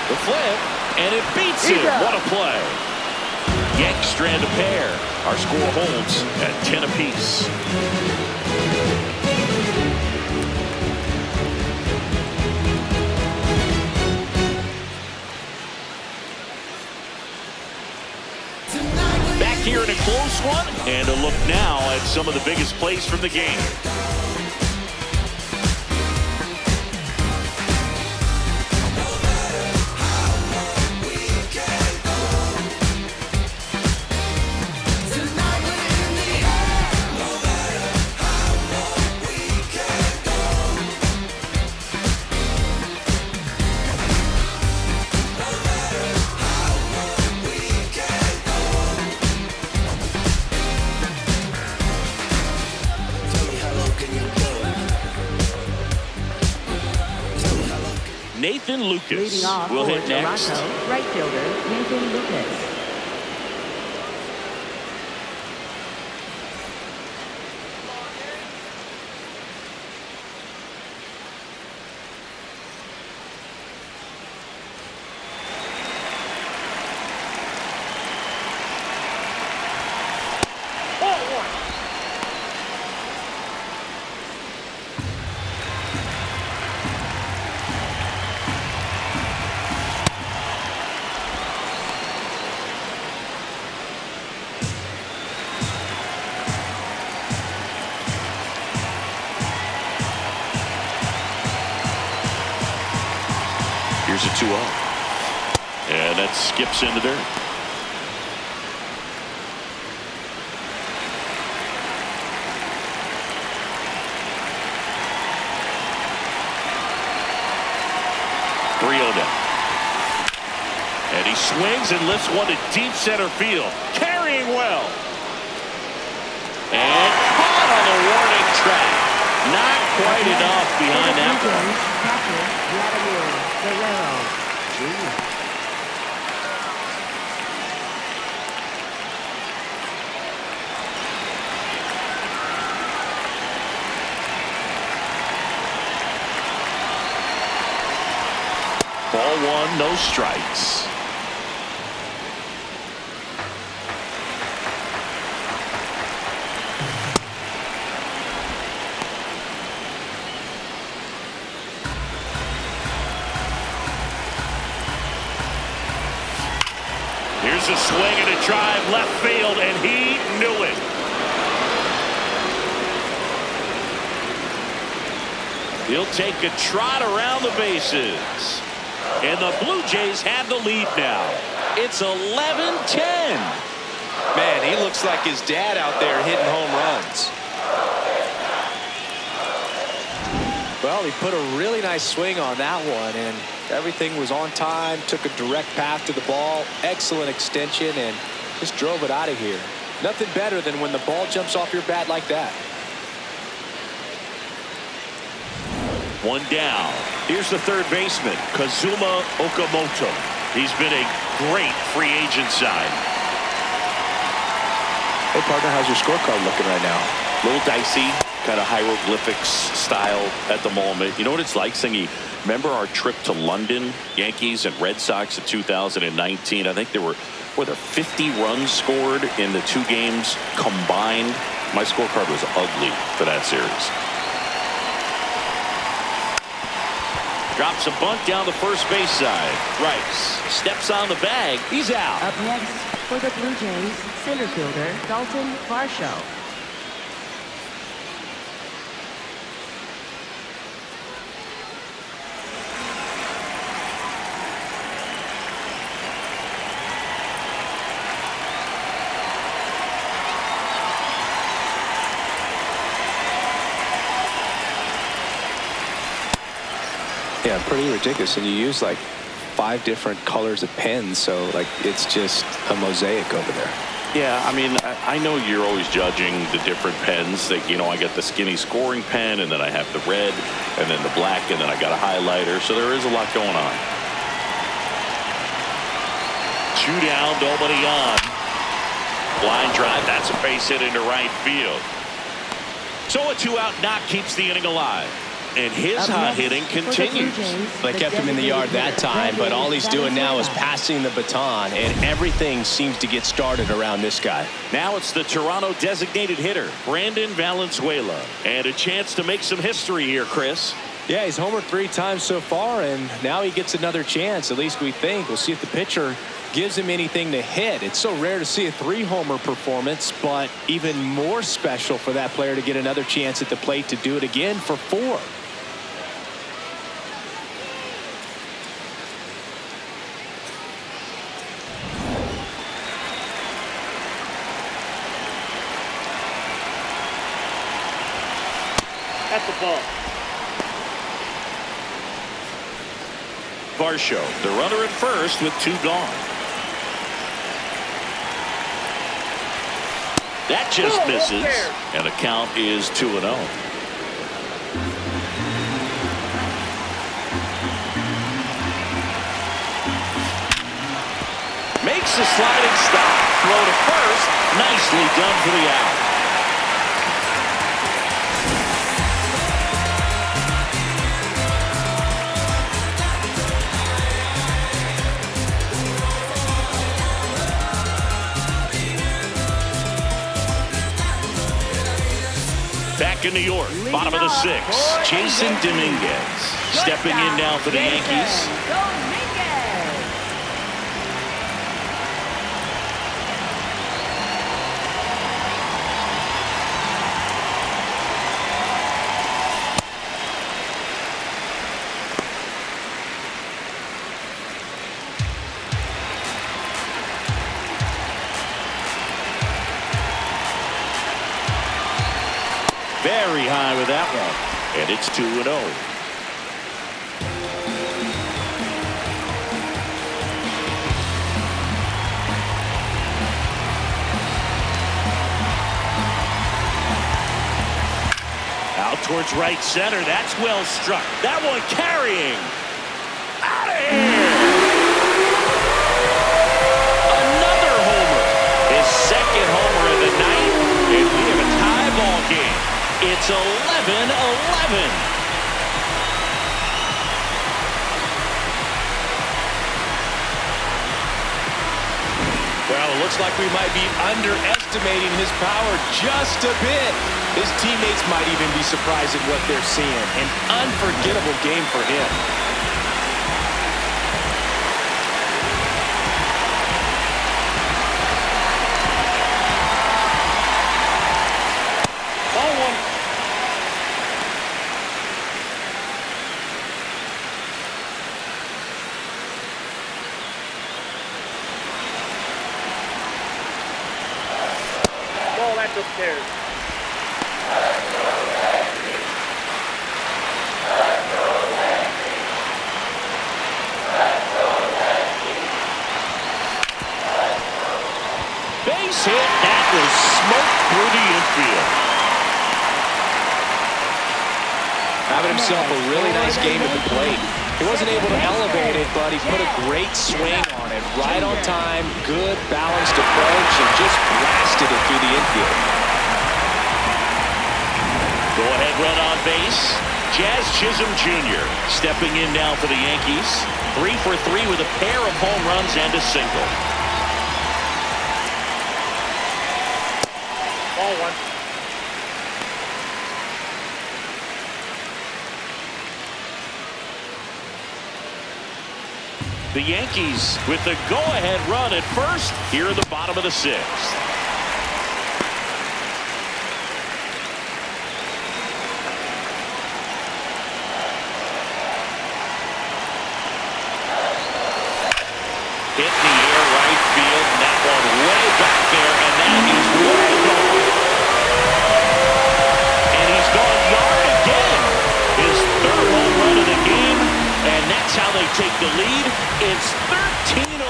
The flip, and it beats him. What a play. Yanks strand a pair. Our score holds at 10 apiece. Back here in a close one, and a look now at some of the biggest plays from the game. Nathan Lucas Leading off will for hit next. Toronto, right fielder Nathan Lucas. Here's a 2-0. And that skips in the dirt. Down. And he swings and lifts one to deep center field. Carrying well. And caught on the warning track. Not quite enough behind that one. Ball one, no strikes. Here's a swing and a drive left field, and he knew it. He'll take a trot around the bases. And the Blue Jays have the lead now. It's 11-10. Man, he looks like his dad out there hitting home runs. Well, he put a really nice swing on that one, and everything was on time, took a direct path to the ball, excellent extension, and just drove it out of here. Nothing better than when the ball jumps off your bat like that. One down. Here's the third baseman, Kazuma Okamoto. He's been a great free agent sign. Hey, partner, how's your scorecard looking right now? A little dicey, kind of hieroglyphics style at the moment. You know what it's like, Singy? Remember our trip to London, Yankees and Red Sox in 2019? I think there were 50 runs scored in the two games combined. My scorecard was ugly for that series. Drops a bunt down the first base side. Rice steps on the bag. He's out. Up next for the Blue Jays, center fielder Dalton Varsho. Yeah, pretty ridiculous. And you use like 5 different colors of pens, so like it's just a mosaic over there. Yeah, I mean, I know you're always judging the different pens. That, you know, I got the skinny scoring pen, and then I have the red, and then the black, and then I got a highlighter. So there is a lot going on. 2 down, nobody on. Line drive, that's a base hit into right field. So a 2-out knock keeps the inning alive. And his Up hot next hitting for the Blue continues. Jays, They the kept him in the yard that designated time, but all he's doing now is Valenzuela. passing the baton, and everything seems to get started around this guy. Now it's the Toronto designated hitter, Brandon Valenzuela. And a chance to make some history here, Chris. Yeah, he's homered 3 times so far, and now he gets another chance, at least we think. We'll see if the pitcher gives him anything to hit. It's so rare to see a 3-homer performance, but even more special for that player to get another chance at the plate to do it again for 4. That's the ball. Varsho, the runner at first with 2 gone. That just misses, and the count is 2-0. Makes a sliding stop. Throw to first. Nicely done for the out. Back in New York, bottom of the 6th, Jason Dominguez stepping in now for the Yankees. Very high with that one, and it's 2-0. Out towards right center. That's well struck. That one carrying. Out of here. Another homer. His 2nd homer of the night, and we have a tie ball game. It's 11-11. Well, it looks like we might be underestimating his power just a bit. His teammates might even be surprised at what they're seeing. An unforgettable game for him. Ball 1. Ball, that's upstairs. Base hit. That was smoked through the infield. Having himself a really nice game at the plate. He wasn't able to elevate it, but he put a great swing on it. Right on time, good balanced approach, and just blasted it through the infield. Go ahead run on base. Jazz Chisholm Jr. stepping in now for the Yankees. 3 for 3 with a pair of home runs and a single. Ball 1. The Yankees with the go-ahead run at first here in the bottom of the 6th. Hit in the air right field, and that one way back there, and that is way gone. And he's gone yard again. His 3rd home run of the game, and that's how they take the lead. It's 13-11.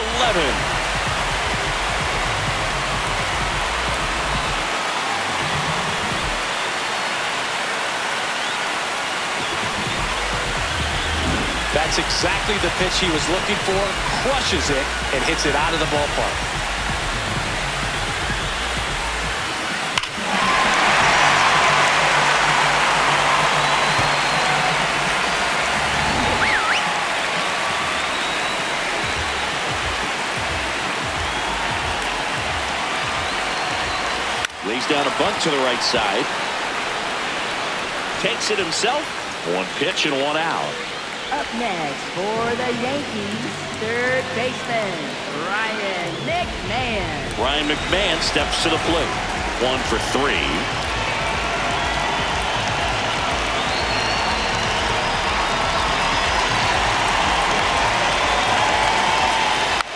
That's exactly the pitch he was looking for. Crushes it and hits it out of the ballpark. Brings down a bunt to the right side. Takes it himself. One pitch and one out. Up next for the Yankees, third baseman, Ryan McMahon. Ryan McMahon steps to the plate. 1 for 3.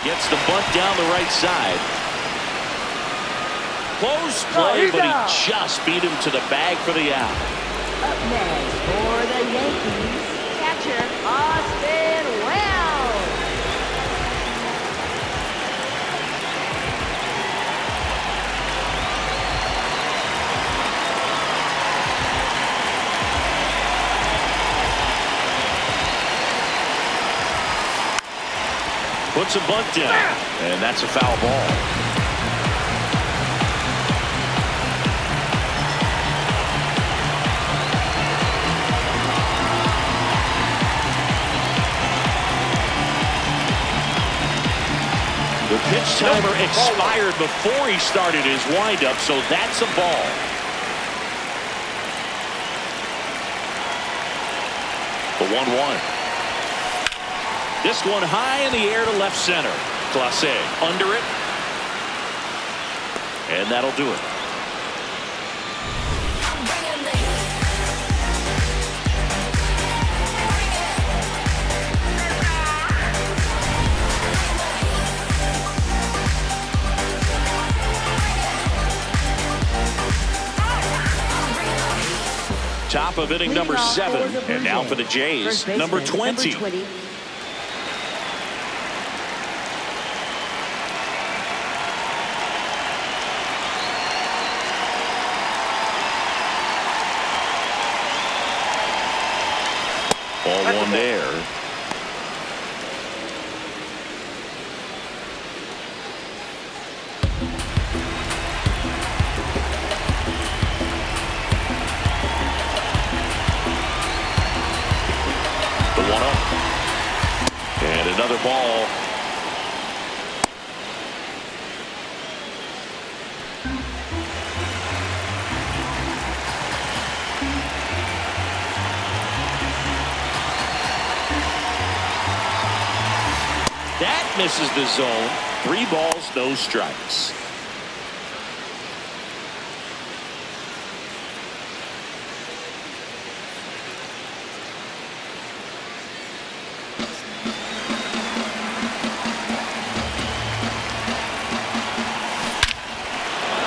Gets the bunt down the right side. Close play, but he just beat him to the bag for the out. Up next for the Yankees, catcher Austin Wells. Puts a bunt down, and that's a foul ball. The pitch timer expired before he started his windup, so that's a ball. The 1-1. This one high in the air to left center. Clase under it. And that'll do it. Top of inning number 7. And now for the Jays, number 20. Ball one there. And another ball. That misses the zone. 3 balls, no strikes.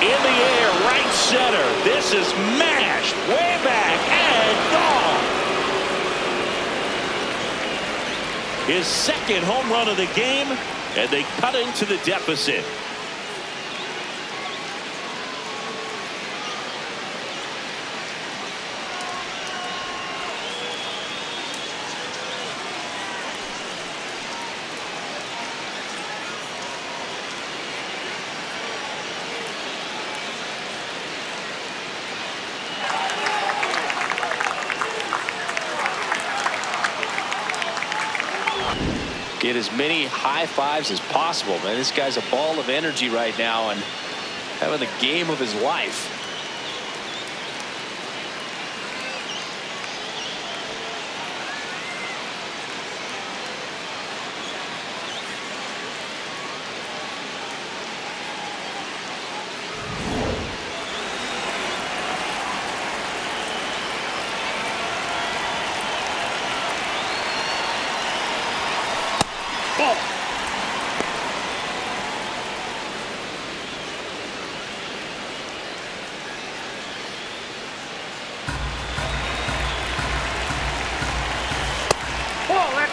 In the air, right center. This is mashed way back and gone. His second home run of the game, and they cut into the deficit. Get as many high fives as possible, man. This guy's a ball of energy right now and having the game of his life.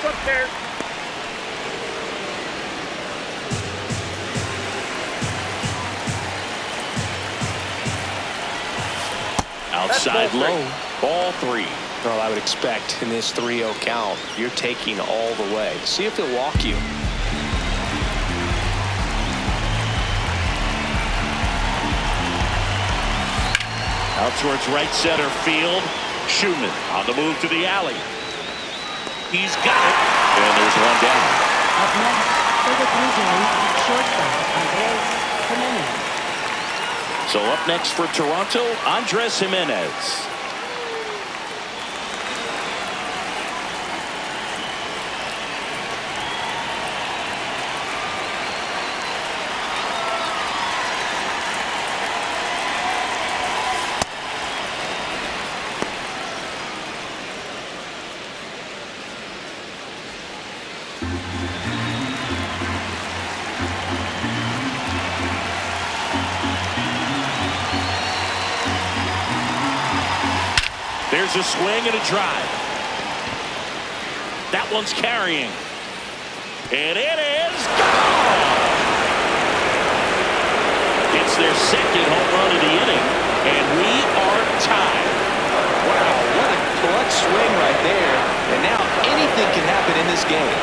Upstairs. Outside low. Ball 3. Well, I would expect in this 3-0 count, you're taking all the way. See if he'll walk you. Out towards right center field. Schumann on the move to the alley. He's got it. And there's one down. Up next for the Blue Jays, shortstop Andres Jimenez. So up next for Toronto, Andres Jimenez. There's a swing and a drive. That one's carrying. And it is gone. It's their second home run of the inning, and we are tied. Wow, what a clutch swing right there. And now anything can happen in this game.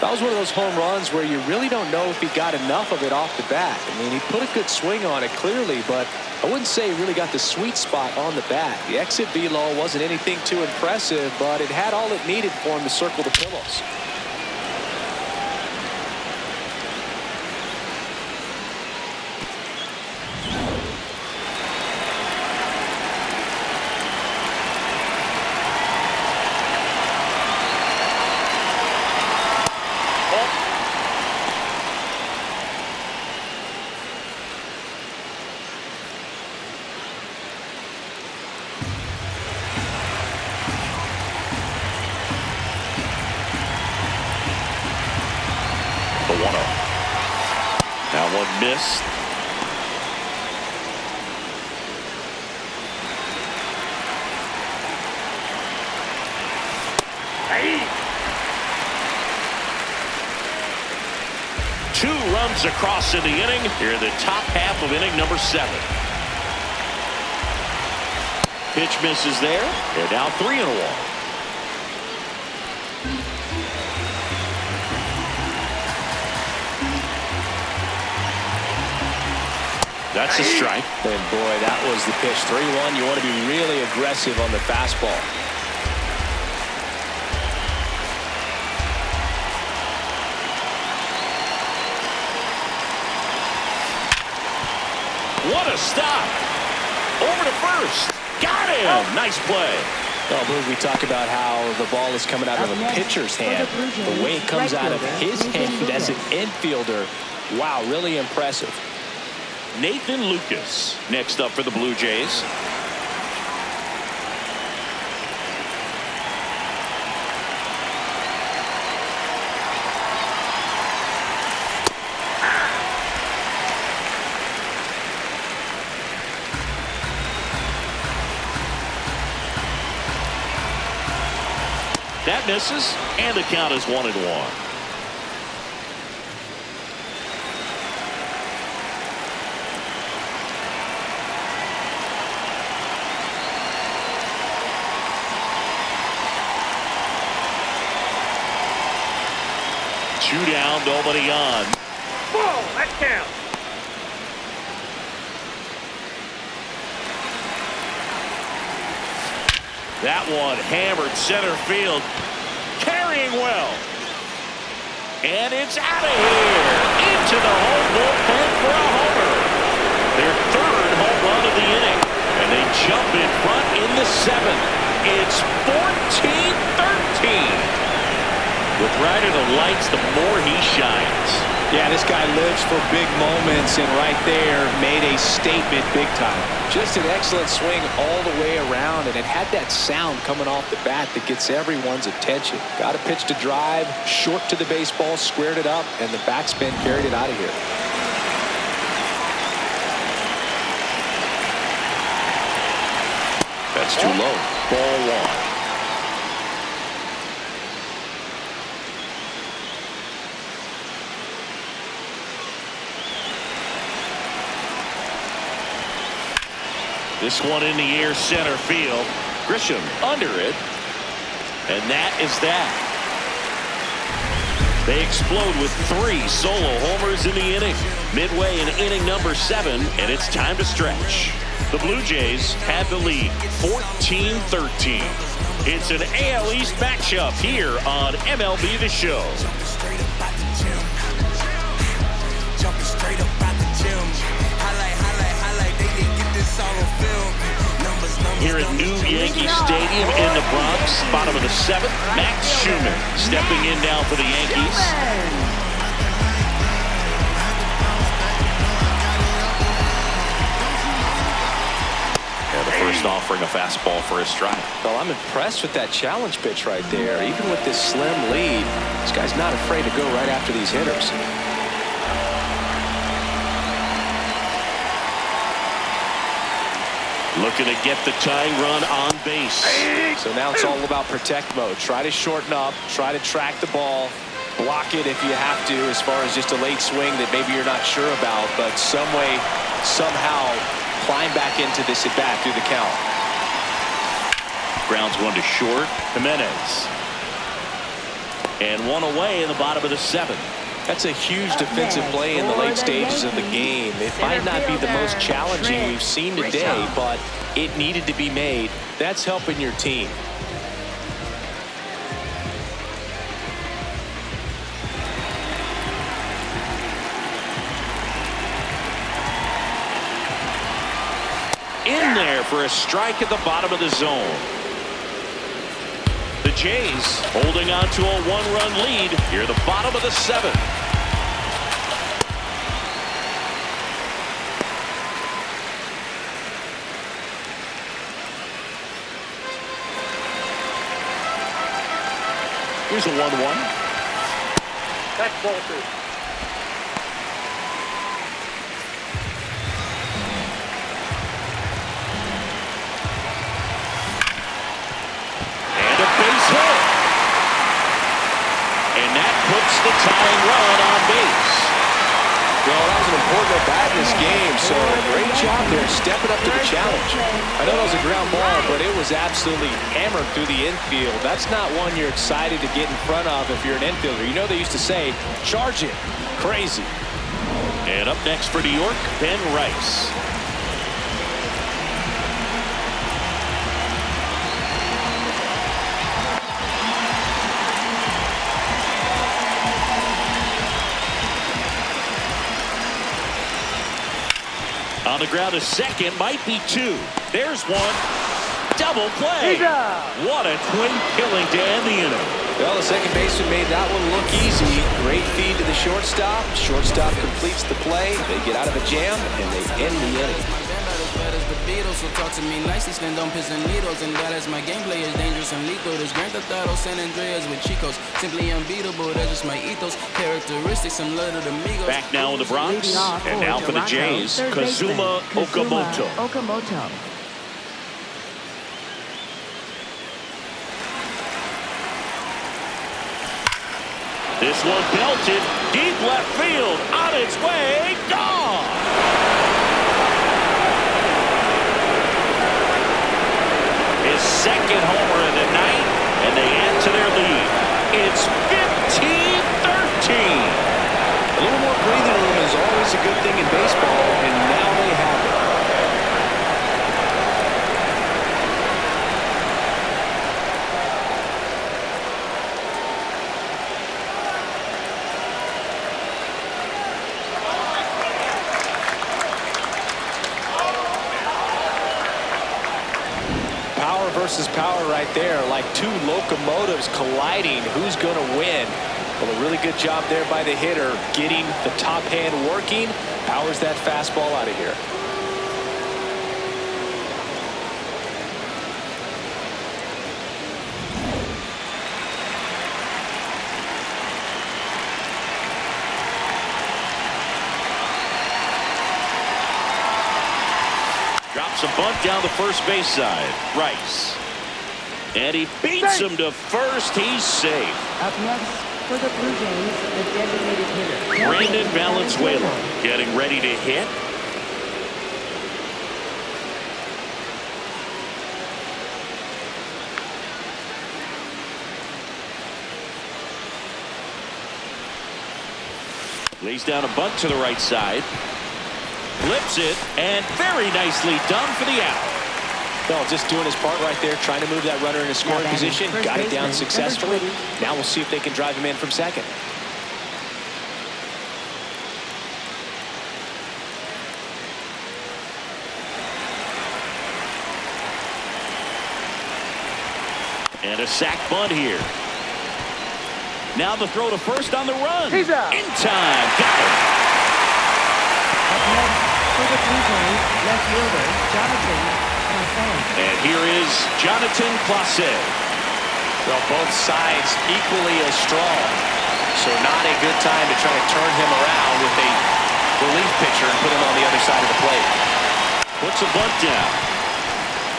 That was one of those home runs where you really don't know if he got enough of it off the bat. I mean, he put a good swing on it clearly, but I wouldn't say he really got the sweet spot on the bat. The exit velo wasn't anything too impressive, but it had all it needed for him to circle the pillows. That one missed. Hey. 2 runs across in the inning here in the top half of inning number 7. Pitch misses there. They're down 3-1. That's a strike. And boy, that was the pitch. 3-1. You want to be really aggressive on the fastball. What a stop. Over to first. Got him. Nice play. Well, Blue, we talk about how the ball is coming out of a pitcher's hand. The way it comes out of his hand as an infielder. Wow, really impressive. Nathan Lucas next up for the Blue Jays. That misses, and the count is 1-1. Two down, nobody on. Ball, that counts. That one hammered center field. Carrying well. And it's out of here. Into the home bullpen for a homer. Their 3rd home run of the inning. And they jump in front in the 7th. It's 14-13. With Ryder the lights, the more he shines. Yeah, this guy lives for big moments, and right there made a statement big time. Just an excellent swing all the way around, and it had that sound coming off the bat that gets everyone's attention. Got a pitch to drive, short to the baseball, squared it up, and the backspin carried it out of here. That's too low. Ball 1. This one in the air, center field. Grisham under it. And that is that. They explode with 3 solo homers in the inning. Midway in inning number 7, and it's time to stretch. The Blue Jays have the lead 14-13. It's an AL East matchup here on MLB The Show. Jumping straight up out the gym. Highlight, they didn't get this all on film. Here at New Yankee Stadium in the Bronx, bottom of the 7th, Max Schumann stepping in now for the Yankees. And the first offering a fastball for a strike. Well, I'm impressed with that challenge pitch right there. Even with this slim lead, this guy's not afraid to go right after these hitters. Looking to get the tying run on base. So now it's all about protect mode. Try to shorten up, try to track the ball, block it if you have to, as far as just a late swing that maybe you're not sure about, but some way, somehow climb back into this at bat through the count. Grounds one to short. Jimenez. And one away in the bottom of the 7th. That's a huge defensive play in the late stages of the game. It might not be the most challenging we've seen today, but it needed to be made. That's helping your team. In there for a strike at the bottom of the zone. The Jays holding on to a 1-run lead here at the bottom of the 7th. Here's a 1-1. That's ball 2. Puts the tying run on base. Well, that was an important at-bat in this game, so great job there stepping up to the challenge. I know that was a ground ball, but it was absolutely hammered through the infield. That's not one you're excited to get in front of if you're an infielder. You know they used to say, charge it. Crazy. And up next for New York, Ben Rice. On the ground, a second, might be 2. There's one. Double play. What a twin killing to end the inning. Well, the second baseman made that one look easy. Great feed to the shortstop. Shortstop completes the play. They get out of a jam, and they end the inning. So talk to me nicely, stand on pins and needles, and that is my gameplay is dangerous and lethal. This Grand Theft Auto San Andreas with Chicos, simply unbeatable. That's just my ethos, characteristics similar to the Migos. Back now in the Bronx, and now for the Jays, Kazuma Okamoto. This one belted deep left field, on its way, gone. His second homer of the night, and they add to their lead. It's 15-13. A little more breathing room is always a good thing in baseball, and now they have it. Versus power right there, like 2 locomotives colliding. Who's going to win? Well, a really good job there by the hitter, getting the top hand working. Powers that fastball out of here. Drops a bunt down the first base side. Rice. And he beats him to first. He's safe. Up next for the Blue Jays, the designated hitter, Brandon Valenzuela getting ready to hit. Lays down a bunt to the right side. Flips it, and very nicely done for the out. Well, just doing his part right there, trying to move that runner in a scoring position. Got it down successfully. Now we'll see if they can drive him in from second. And a sac bunt here. Now the throw to first on the run. He's out. In time. Got him. Up next for the Blue Jays, left fielder Jonathan Clase. And here is Jonathan Clase. Well, both sides equally as strong. So not a good time to try to turn him around with a relief pitcher and put him on the other side of the plate. Puts a bunt down.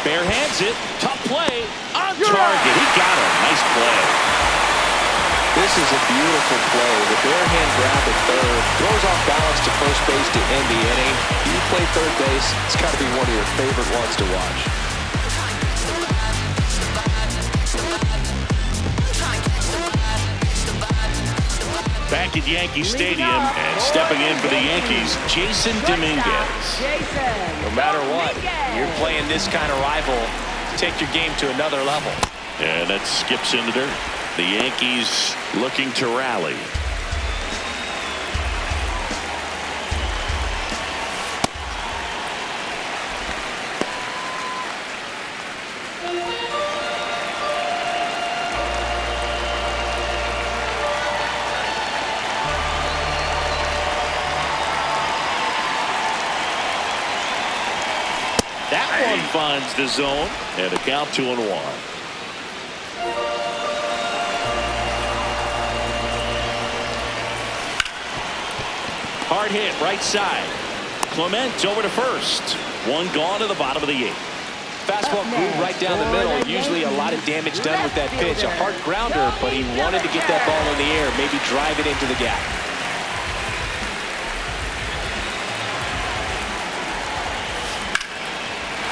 Bare hands it. Tough play. On target. He got him. Nice play. This is a beautiful play. The bare hand grab at third. Throws off balance to first base to end the inning. You play third base, it's got to be one of your favorite ones to watch. Back at Yankee Stadium and stepping in for the Yankees, Jason Dominguez. No matter what, you're playing this kind of rival, take your game to another level. And that skips into dirt. The Yankees looking to rally. That one finds the zone, and a count 2-1. Hard hit, right side. Clement over to first. One gone to the bottom of the eighth. Fastball grew right down the middle. Usually a lot of damage done with that pitch. A hard grounder, but he wanted to get that ball in the air, maybe drive it into the gap.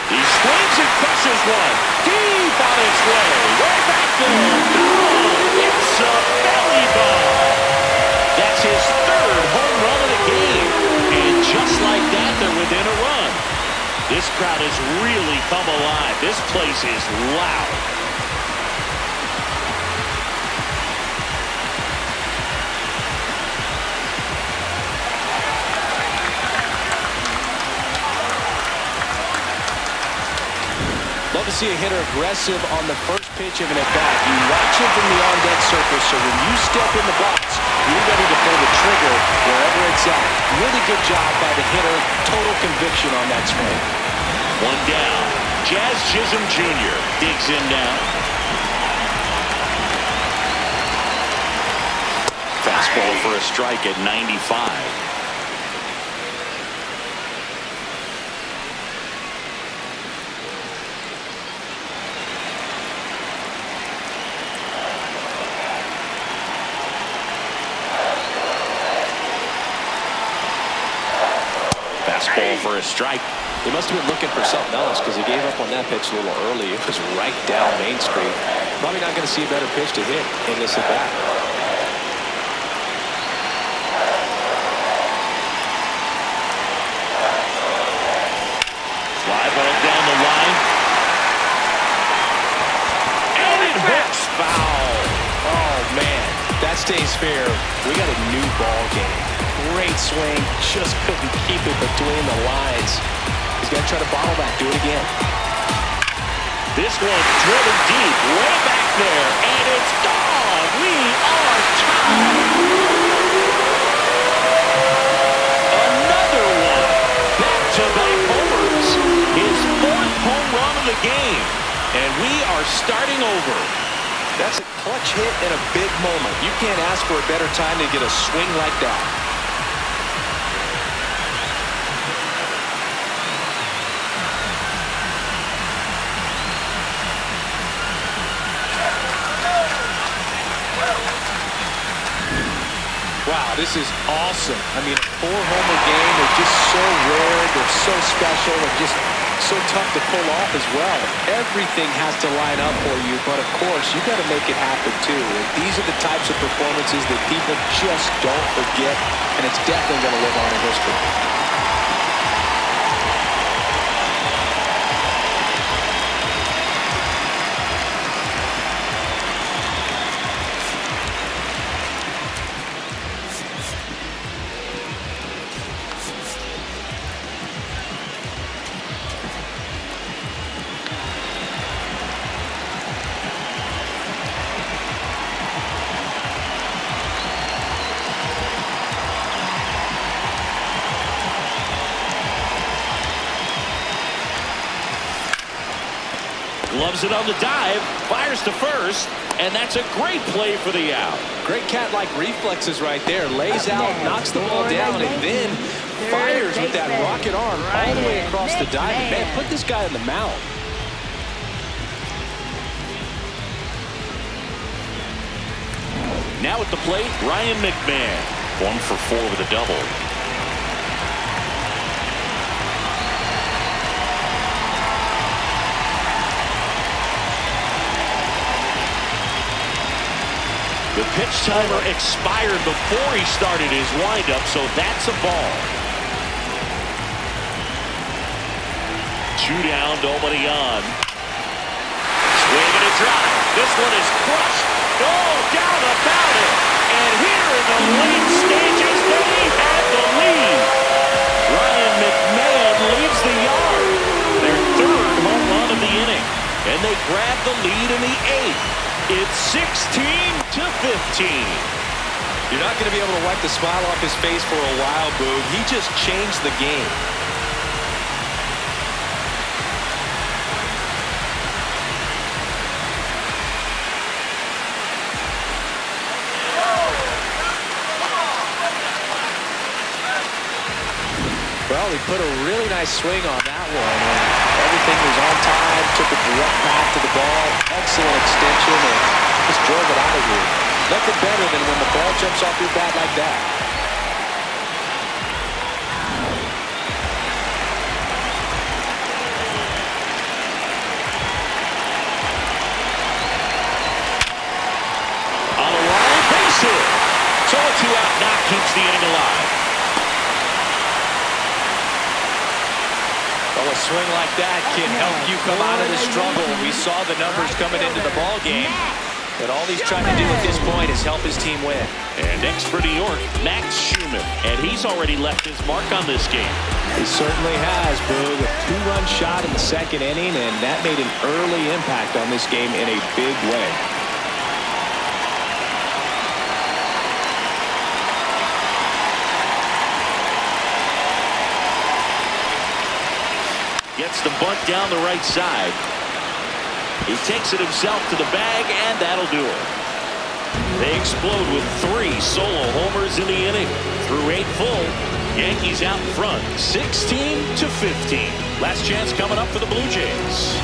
He swings and crushes one. Deep on its way. Way back there. Oh, it's a belly ball. That's his third home run of the game. And just like that, they're within a run. This crowd has really come alive. This place is loud. Love to see a hitter aggressive on the first pitch of an at-bat. You watch him from the on-deck surface, so when you step in the box, you're ready to pull the trigger wherever it's at. Really good job by the hitter. Total conviction on that swing. One down. Jazz Chisholm Jr. digs in now. Fastball for a strike at 95. Fastball for a strike. He must have been looking for something else because he gave up on that pitch a little early. It was right down Main Street. Probably not going to see a better pitch to hit in this at-bat. Fly ball down the line. And it hooks foul. Oh, man. That stays fair. We got a new ball game. Great swing. Just couldn't keep it between the lines. He's got to try to bottle that. Do it again. This one driven deep, way back there, and it's gone. We are tied. Another one. Back-to-back homers. His fourth home run of the game. And we are starting over. That's a clutch hit in a big moment. You can't ask for a better time to get a swing like that. Wow, this is awesome. I mean, a 4-homer game. They're just so rare. They're so special. They're just that's so tough to pull off as well. Everything has to line up for you, but of course, you got to make it happen too. And these are the types of performances that people just don't forget, and it's definitely going to live on in history. Gloves it on the dive, fires to first, and that's a great play for the out. Great cat-like reflexes right there. Lays out, knocks the ball down, and then fires with that rocket arm all the way across the dive. And man, put this guy in the mount. Now at the plate, Ryan McMahon. 1 for 4 with a double. The pitch timer expired before he started his windup, so that's a ball. 2 down, nobody on. Swing and a drive. This one is crushed. Oh, down about it. And here in the late stages, they have the lead. Ryan McMahon leaves the yard. Their 3rd home run of the inning. And they grab the lead in the 8th. It's 16-15. You're not going to be able to wipe the smile off his face for a while, Boog. He just changed the game. Well, he put a really nice swing on that one. And everything was on time, took a direct path to the ball. Excellent extension, and just drove it out of here. Nothing better than when the ball jumps off your bat like that. On a line, base hit. So a 2-out knock keeps the inning alive. Well, a swing like that can help you come out of the struggle. We saw the numbers coming into the ball game. But all he's trying to do at this point is help his team win. And next for New York, Max Schumann. And he's already left his mark on this game. He certainly has, Boog. A 2-run shot in the 2nd inning, and that made an early impact on this game in a big way. Gets the bunt down the right side. He takes it himself to the bag, and that'll do it. They explode with 3 solo homers in the inning. Through 8 full, Yankees out in front, 16-15. Last chance coming up for the Blue Jays.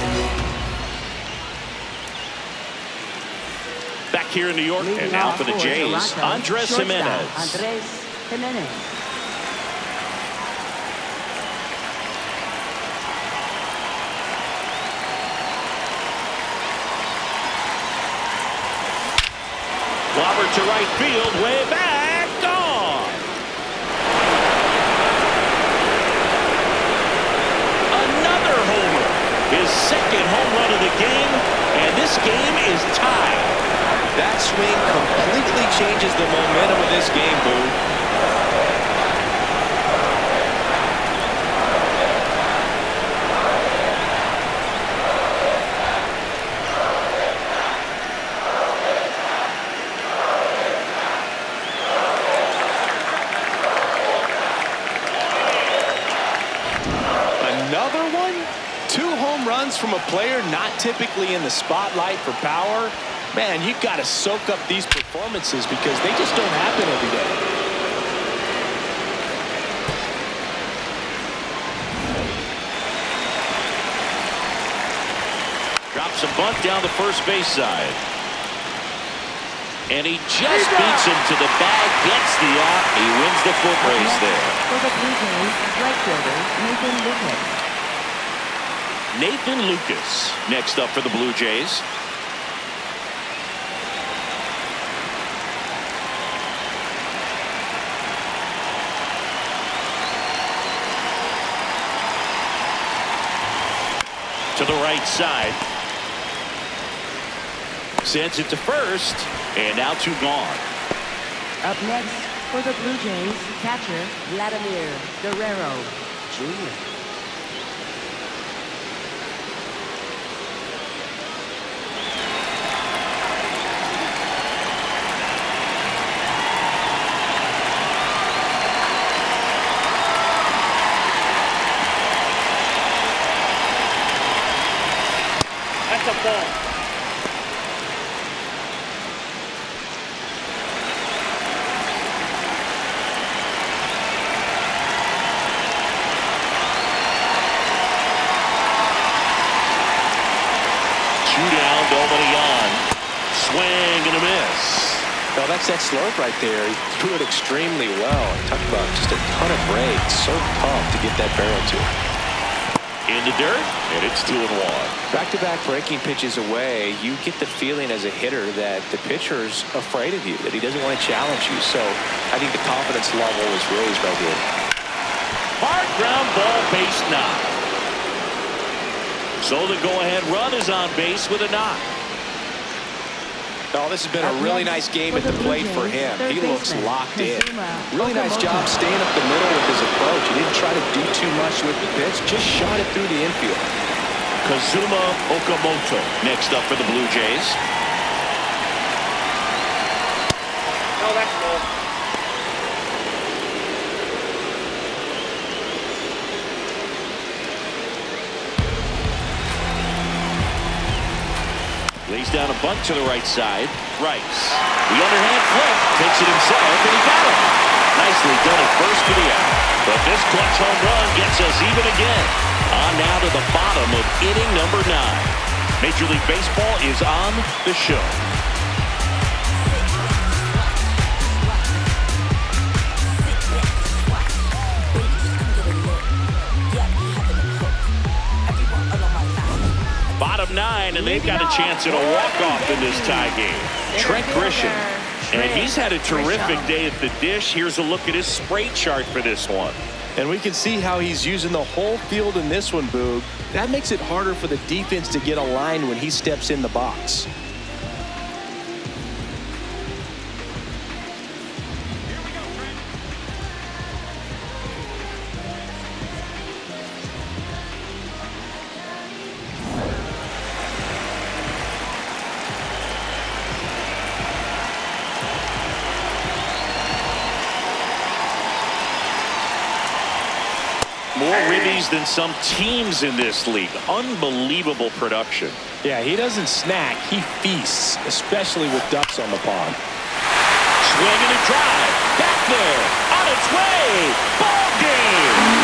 Back here in New York, and now for the Jays, Andres Jimenez. Clobbered to right field, way back, gone. Another homer, his 2nd home run of the game, and this game is tied. That swing completely changes the momentum of this game, Boog. Another one? 2 home runs from a player not typically in the spotlight for power. Man, you've got to soak up these performances because they just don't happen every day. Drops a bunt down the first base side. And he just beats him to the bag, gets the out. He wins the foot race there. For the Blue Jays, right fielder, Nathan Lickett. Nathan Lucas next up for the Blue Jays. To the right side. Sends it to first, and now two gone. Up next for the Blue Jays, catcher Vladimir Guerrero Jr. That's a ball. Nobody on. Swing and a miss. Well, that's that slurve right there. He threw it extremely well. Talk about just a ton of break. So tough to get that barrel to. In the dirt, and it's 2-1. Back-to-back breaking pitches away, you get the feeling as a hitter that the pitcher's afraid of you, that he doesn't want to challenge you. So I think the confidence level is raised right here. Hard ground ball, base knock. So the go-ahead run is on base with a knock. Oh, this has been a really nice game at the plate for him. He looks locked in. Really nice job staying up the middle with his approach. He didn't try to do too much with the pitch, just shot it through the infield. Kazuma Okamoto next up for the Blue Jays. No, that's low. Lays down a bunt to the right side. Rice. The underhand flip. Takes it himself, and he got it. Nicely done at first for the out. But this clutch home run gets us even again. On now to the bottom of inning number 9. Major League Baseball is on the show. Bottom 9, and they've got a chance at a walk-off in this tie game. Trent Grisham, and he's had a terrific day at the dish. Here's a look at his spray chart for this one. And we can see how he's using the whole field in this one, Boog. That makes it harder for the defense to get aligned when he steps in the box. More ribbies than some teams in this league. Unbelievable production. Yeah, he doesn't snack, he feasts, especially with ducks on the pond. Swing and a drive. Back there. On its way. Ball game.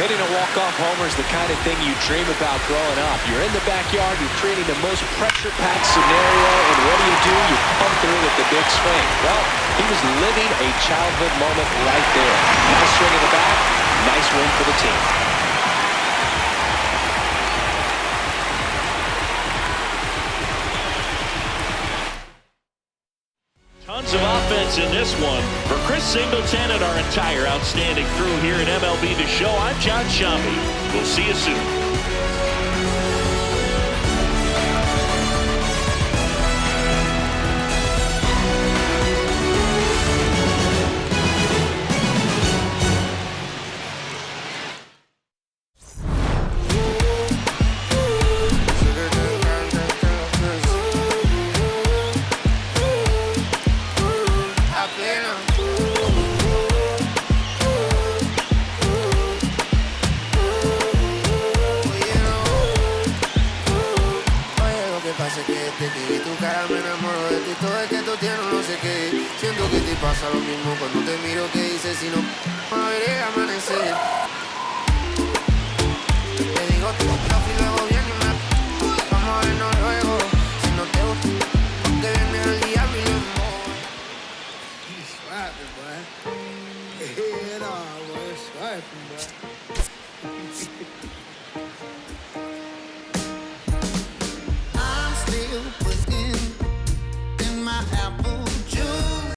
Hitting a walk-off homer is the kind of thing you dream about growing up. You're in the backyard, you're creating the most pressure-packed scenario, and what do? You come through with the big swing. Well, he was living a childhood moment right there. Nice swing in the back, nice win for the team. Tons of offense in this one. For Chris Singleton and our entire outstanding crew here at MLB The Show, I'm John Shambi. We'll see you soon. mismo cuando te miro que dices si no a ver el amanecer. Te digo tu stuff y luego viene y me vamos a vernos luego. Si no te gusta, que vienes al diablo y lo embobo. He's swiping, boy. Yeah, no, boy, swiping, boy.